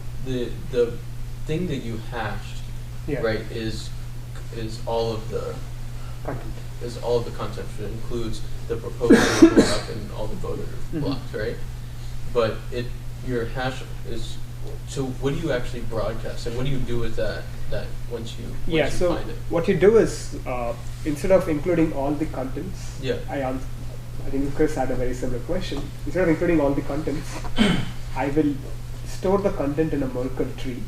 thing that you hashed, Yeah. right, is all of the Content. is all of the content. It includes the proposal block and all the voter blocks, right? But your hash is. So what do you actually broadcast, and what do you do with that once you So find it? what you do is instead of including all the contents, Yeah. I think Chris had a very similar question. Instead of including all the contents, I will store the content in a Merkle tree.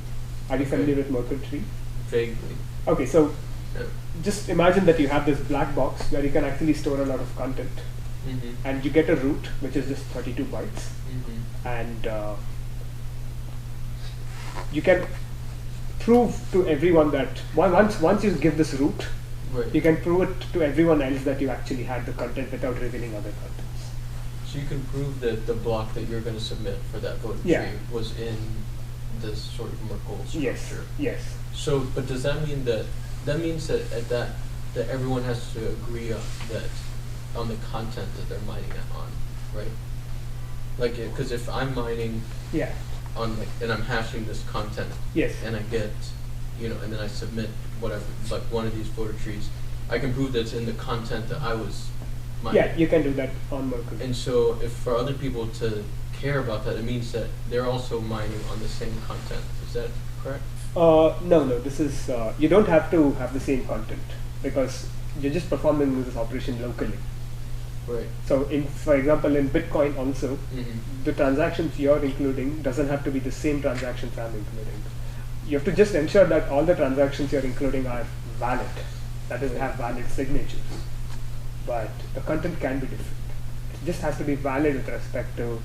Are you familiar with Merkle tree? Vaguely. Okay, so Yeah. just imagine that you have this black box where you can actually store a lot of content, and you get a root which is just 32 bytes, and you can prove to everyone that once you give this root, Right. you can prove it to everyone else that you actually had the content without revealing other contents. So you can prove that the block that you're going to submit for that voter Yeah. tree was in this sort of Merkle structure. Yes. So, but does that mean that means that that everyone has to agree on the content that they're mining it on, right? Like, because if I'm mining Yeah. on and I'm hashing this content, Yes. and I get, and then I submit whatever, like one of these voter trees, I can prove that's in the content that I was mining. Yeah, you can do that on Merkle. And so, if for other people to care about that, it means that they're also mining on the same content. Is that correct? No, this is you don't have to have the same content because you're just performing this operation locally. Right. So, for example, in Bitcoin also, Mm-hmm. the transactions you're including doesn't have to be the same transactions I'm including. You have to just ensure that all the transactions you're including are valid, that is, have valid signatures. But the content can be different. It just has to be valid with respect to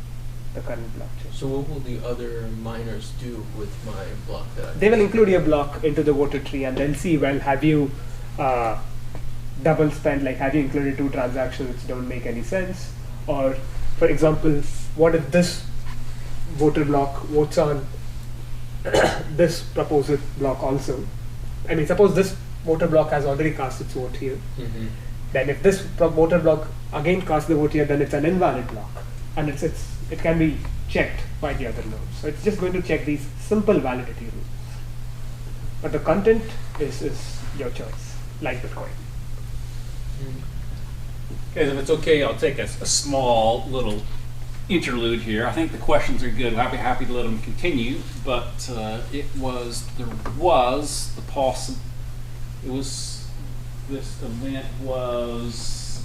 the current blockchain. So, what will the other miners do with my block that I? They will include your block into the voter tree and they'll see, well, have you double spent, like have you included 2 transactions which don't make any sense? Or, for example, what if this voter block votes on this proposal block also? I mean, suppose this voter block has already cast its vote here. Mm-hmm. Then if this voter block again casts the vote here, then it's an invalid block. And it can be checked by the other nodes. So it's just going to check these simple validity rules. But the content is your choice, like Bitcoin. Okay, if it's okay, I'll take a small little interlude here. I think the questions are good. I'd be happy to let them continue, but there was the this event was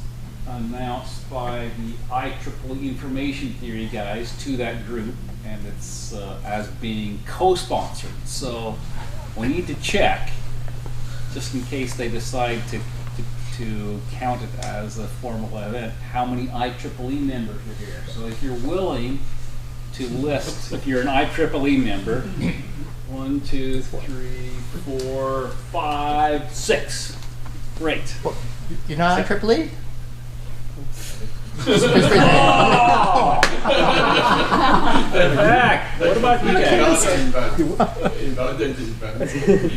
announced by the IEEE Information Theory guys to that group, and it's as being co-sponsored. So we need to check, just in case they decide to count it as a formal event, how many IEEE members are here. So if you're willing to list, if you're an IEEE member, 1, 2, 3, 4, 5, 6. Great. You're not on IEEE? In fact, what about you guys?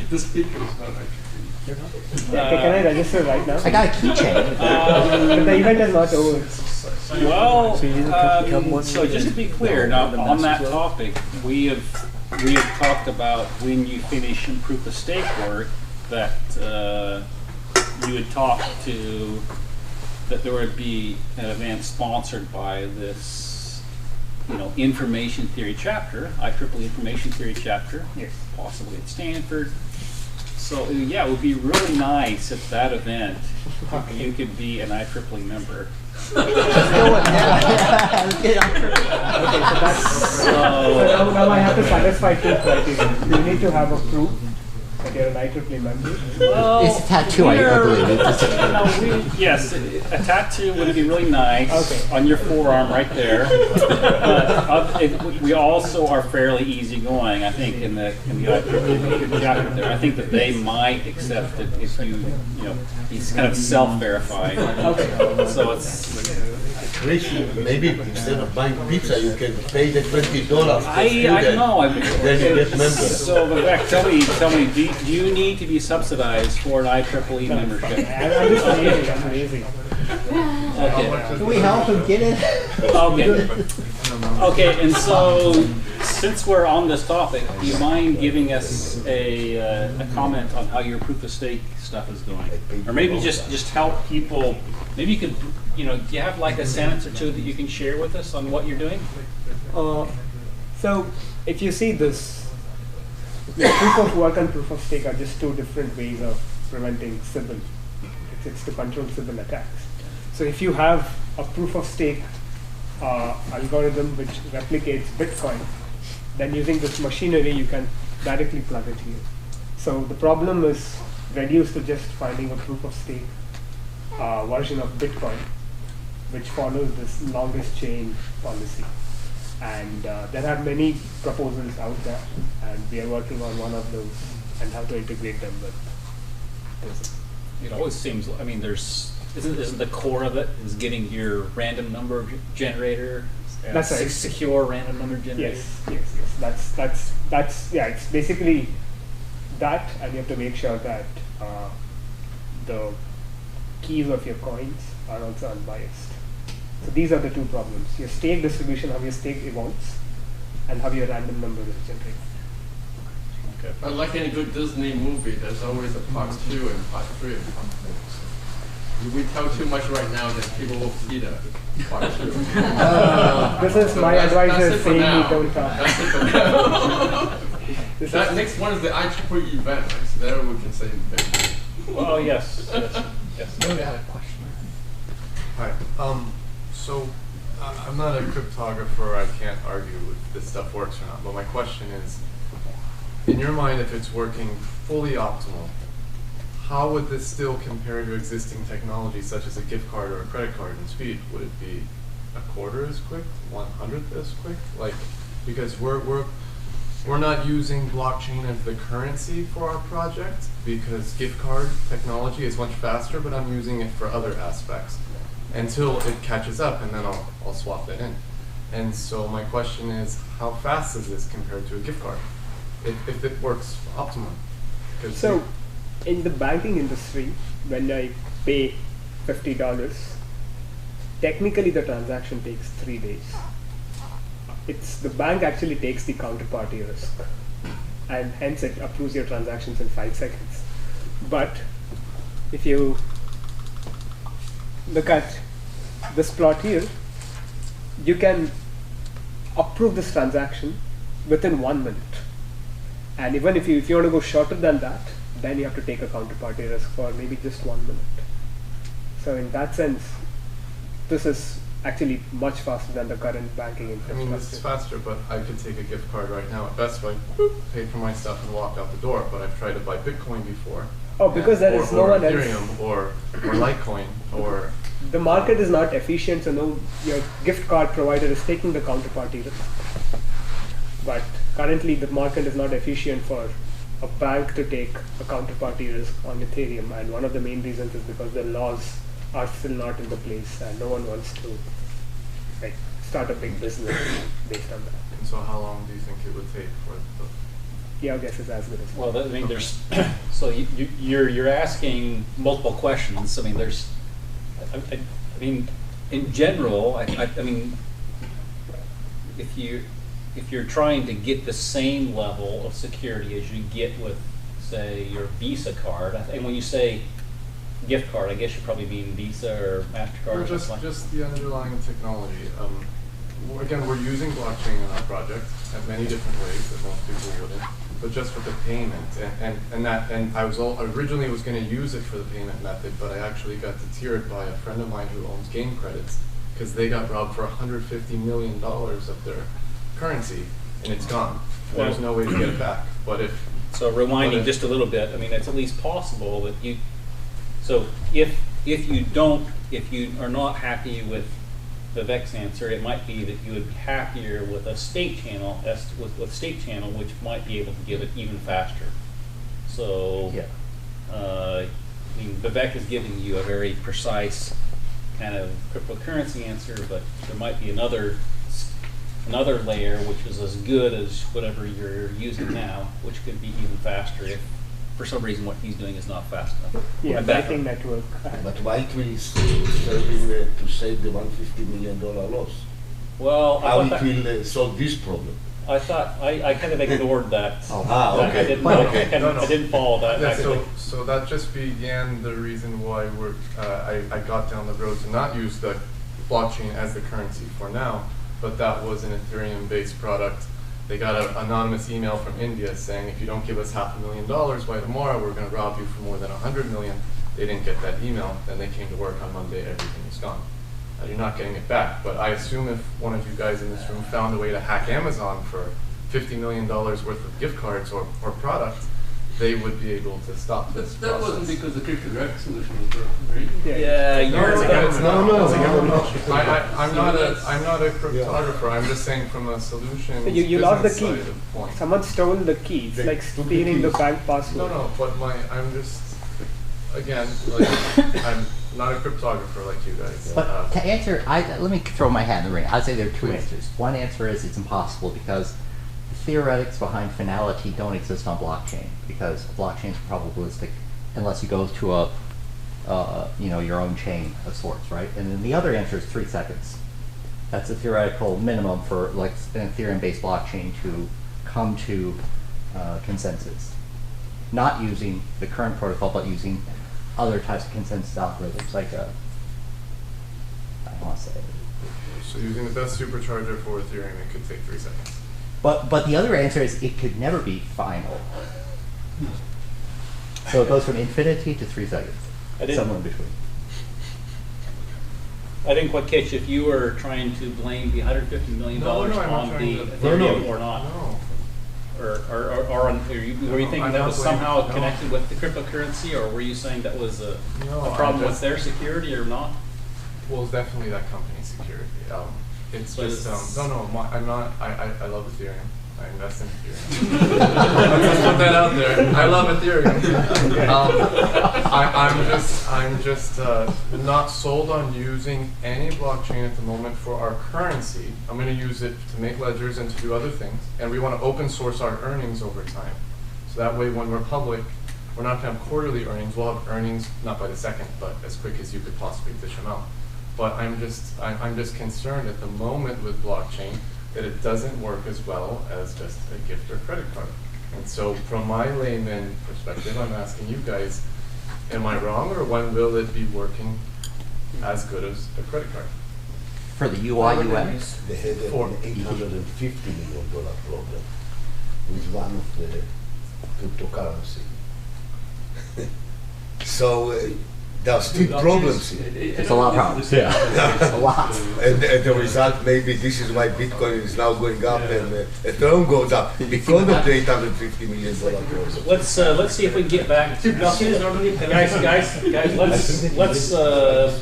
The speaker is not actually. Okay, can I register right now? I got a keychain. But the event is not over. Well, so just to be clear, now on that topic, we have talked about when you finish some proof of stake work that you would talk to that there would be an event sponsored by this, information theory chapter, IEEE Information Theory chapter, Yes. possibly at Stanford. So yeah, it would be really nice at that event if you could be an IEEE member. Okay, so now I have to satisfy 2 criteria. You need to have a proof that you're an IEEE member. Well, It's a tattoo, I believe. Yes, a tattoo would be really nice on your forearm right there. But we also are fairly easygoing, I think, in the IEEE chapter there. I think that they might accept it if it's kind of self-verified. So it's. Maybe instead of buying pizza, you can pay the $20. I don't know. Then you get members. So, Vivek, tell me, do you need to be subsidized for an IEEE membership? I'm just amazing. I'm amazing. Okay. Can we help him get it? Okay. Okay, and so since we're on this topic, do you mind giving us a comment on how your proof of stake stuff is going, or maybe just help people? Maybe you could, do you have like a sentence or two that you can share with us on what you're doing? So if you see this, proof of work and proof of stake are just 2 different ways of preventing Sybil. It's to control Sybil attacks. So if you have a proof of stake algorithm which replicates Bitcoin, then using this machinery you can directly plug it here. So the problem is reduced to just finding a proof of stake version of Bitcoin which follows this longest chain policy. And there are many proposals out there, and we are working on one of those and how to integrate them with Prism. It always seems, isn't the core of it is getting your random number generator? That's right. Secure random number generator? Yes. That's it's basically that, and you have to make sure that the keys of your coins are also unbiased. So these are the 2 problems: your stake distribution, how your stake evolves, and how your random number is generated. Okay. But like any good Disney movie, there's always a part 2 and part 3 and part 4. If we tell too much right now, then people will see the part 2. This is my advisor saying we don't talk. That's it for now. That next one is the IEEE event, right? So there we can say big. Oh, yes. Hi. So I'm not a cryptographer. I can't argue if this stuff works or not. But my question is, in your mind, if it's working fully optimal, how would this still compare to existing technology such as a gift card or a credit card in speed? Would it be a quarter as quick, 1/100th as quick? Because we're not using blockchain as the currency for our project because gift card technology is much faster, but I'm using it for other aspects until it catches up, and then I'll swap that in. And so my question is, how fast is this compared to a gift card, if it works optimally? So, in the banking industry, when I pay $50, technically the transaction takes 3 days. The bank actually takes the counterparty risk, and hence it approves your transactions in 5 seconds. But if you look at this plot here, you can approve this transaction within 1 minute. And even if you want to go shorter than that, then you have to take a counterparty risk for maybe just 1 minute. So in that sense, this is actually much faster than the current banking I infrastructure. mean, this is faster, but I could take a gift card right now at Best Buy, boop, pay for my stuff and walk out the door. But I've tried to buy Bitcoin before. Oh, because there is no or one else. Ethereum or Litecoin or The market is not efficient, so no, your gift card provider is taking the counterparty risk. But currently, the market is not efficient for a bank to take a counterparty risk on Ethereum, and one of the main reasons is because the laws are still not in the place, and no one wants to like start a big business based on that. And so how long do you think it would take for the Your guess is as good as Well, I mean, there's so you're asking multiple questions. I mean, there's, I mean, in general, I mean, if you're trying to get the same level of security as you get with, say, your Visa card, and when you say gift card, I guess you probably mean Visa or MasterCard. Or or something like just the underlying technology. Again, we're using blockchain in our project in many different ways that most people wouldn't, but just for the payment and I was originally was going to use it for the payment method, but I actually got deterred by a friend of mine who owns game credits because they got robbed for $150 million of their currency and it's gone. There's no way to get it back. But So rewinding just a little bit, I mean, it's at least possible that you. So if you are not happy with Vivek's answer, it might be that you would be happier with a state channel, with state channel, which might be able to give it even faster. So, Yeah. I mean, Vivek is giving you a very precise kind of cryptocurrency answer, but there might be another layer which is as good as whatever you're using now, which could be even faster if, for some reason, what he's doing is not fast enough. Yeah, And banking network. But why it will serving to save the $150 million loss? Well, How it will solve this problem? I thought I kind of ignored that. Okay. I didn't, Okay. I didn't follow that. Yeah, actually. so that just began the reason why I got down the road to not use the blockchain as the currency for now, but that was an Ethereum-based product. They got an anonymous email from India saying, if you don't give us $500,000 by tomorrow, we're going to rob you for more than $100 million. They didn't get that email. Then they came to work on Monday. Everything is gone. You're not getting it back. But I assume if one of you guys in this room found a way to hack Amazon for $50 million worth of gift cards or product, they would be able to stop this That process. wasn't because the cryptographic solution was broken, right? Yeah, I'm not a cryptographer. I'm just saying from a solution. You lost the key. side of point. Someone stole the key. It's like stealing the bank password. No, but I'm just, again, like, I'm not a cryptographer like you guys. But to answer, let me throw my hat in the ring. I'd say there are two answers. One answer is it's impossible because the theoretics behind finality don't exist on blockchain because blockchain is probabilistic unless you go to a your own chain of sorts, right? And then the other answer is 3 seconds. That's a theoretical minimum for like an Ethereum-based blockchain to come to consensus, not using the current protocol, but using other types of consensus algorithms, like I don't want to say. So using the best supercharger for Ethereum, it could take 3 seconds. But the other answer is it could never be final. So it goes from infinity to 3 seconds, somewhere in between. I think what Kitch, if you were trying to blame the $150 million on the Ethereum or not, were you thinking that was somehow connected with the cryptocurrency, or were you saying that was a problem with their security or not? Well, it's definitely that company's security. It's But just it's- I'm not. I love Ethereum. I invest in Ethereum. Let's put that out there. I love Ethereum. I'm just not sold on using any blockchain at the moment for our currency. I'm going to use it to make ledgers and to do other things. And we want to open source our earnings over time. So that way, when we're public, we're not going to have quarterly earnings. We'll have earnings not by the second, but as quick as you could possibly dish them out. But I'm just concerned at the moment with blockchain that it doesn't work as well as just a gift or credit card. And so from my layman perspective, I'm asking you guys, am I wrong, or when will it be working as good as a credit card? For the UI UX? They had an $850 million problem with one of the cryptocurrency. So there are still problems here. It's a lot of problems. Yeah, a lot. And the result, maybe this is why Bitcoin is now going up and Ethereum goes up because of the $850 million problem. Let's see if we can get back. Guys,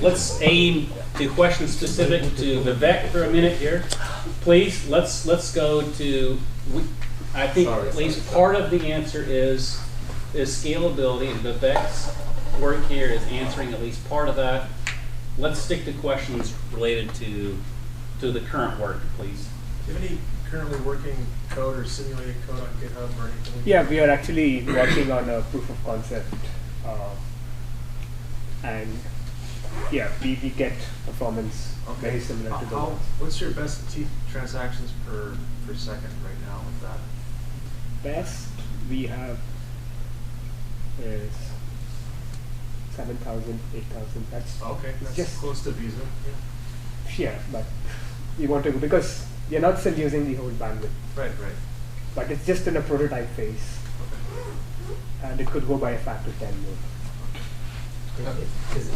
let's aim to questions specific to Vivek for a minute here, please. Let's go to. I think at least part of the answer is scalability, and Vivek's work here is answering at least part of that. Let's stick to questions related to the current work, please. Do you have any currently working code or simulated code on GitHub or anything? Yeah, we are actually working on a proof of concept, and yeah, we get performance very similar to the ones. What's your best transactions per second right now with that? Best we have is 7,000, 8,000. That's okay. That's just close to Visa. Yeah, but we want to, because we are not still using the whole bandwidth. Right. But it's just in a prototype phase, and it could go by a factor 10 more.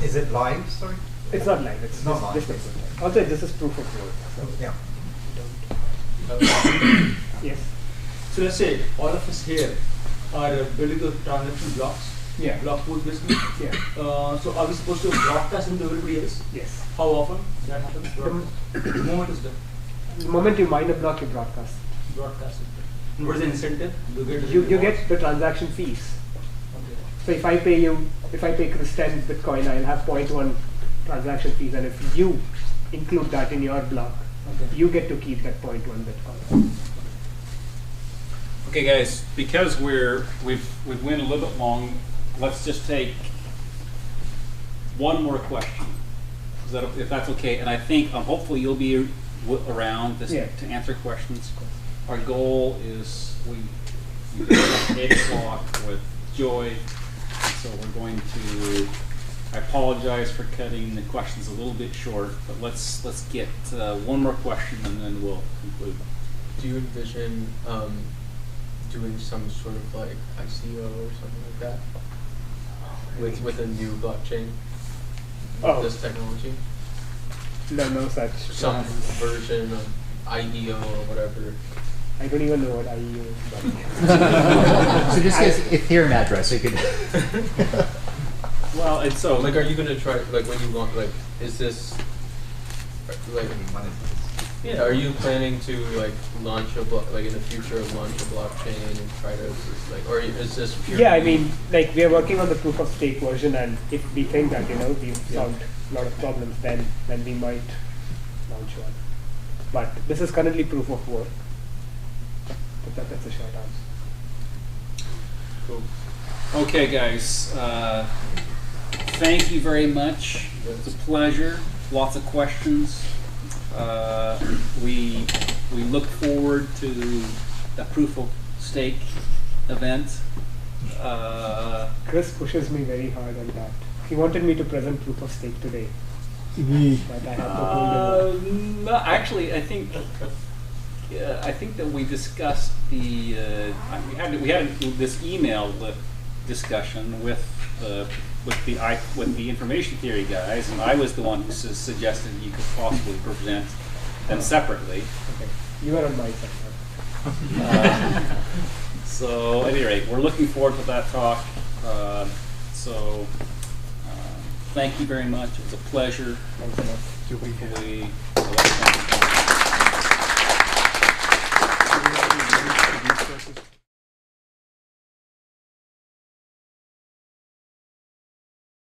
Is it live? Sorry. It's not live. It's not just, live. just a prototype. Also, this is proof of work. So Yeah. yes. So let's say all of us here are building the transaction blocks. Yeah. Block pools basically. Yeah. So are we supposed to broadcast them to everybody else? Yes. How often that happens? The moment is done. The moment you mine a block, you broadcast. Broadcast it. What is the incentive? You get the transaction fees. Okay. So if I pay Chris 10 Bitcoin, I'll have 0.1 transaction fees, and if you include that in your block, you get to keep that 0.1 Bitcoin. Okay, guys, because we've went a little bit long, let's just take one more question, if that's okay. And I think hopefully you'll be around to answer questions. Our goal is we at 8 o'clock with Joy, so we're going to. I apologize for cutting the questions a little bit short, but let's get one more question and then we'll conclude. Do you envision doing some sort of like ICO or something like that with a new blockchain? This technology? No such. Some version of IDO or whatever. I don't even know what IEO is. But So just get Ethereum address so you could. Well, it's so. Like, are you gonna try? Like, when you want, like, is this like? Yeah. Are you planning to like launch a like in the future launch a blockchain and try to like, or is this? Yeah, I mean, like we are working on the proof of stake version, and if we think that we've solved a lot of problems, then we might launch one. But this is currently proof of work. But that's a short answer. Cool. Okay, guys. Thank you very much. It's a pleasure. Lots of questions. We look forward to a proof of stake event. Chris pushes me very hard on that. He wanted me to present proof of stake today, but I have to hold him. No, actually, I think that we discussed the. We had this email discussion with the information theory guys, and I was the one who suggested you could possibly present them separately. Okay, you are on my side. So at any rate, we're looking forward to that talk. Thank you very much. It was a pleasure. Thanks a lot. Hopefully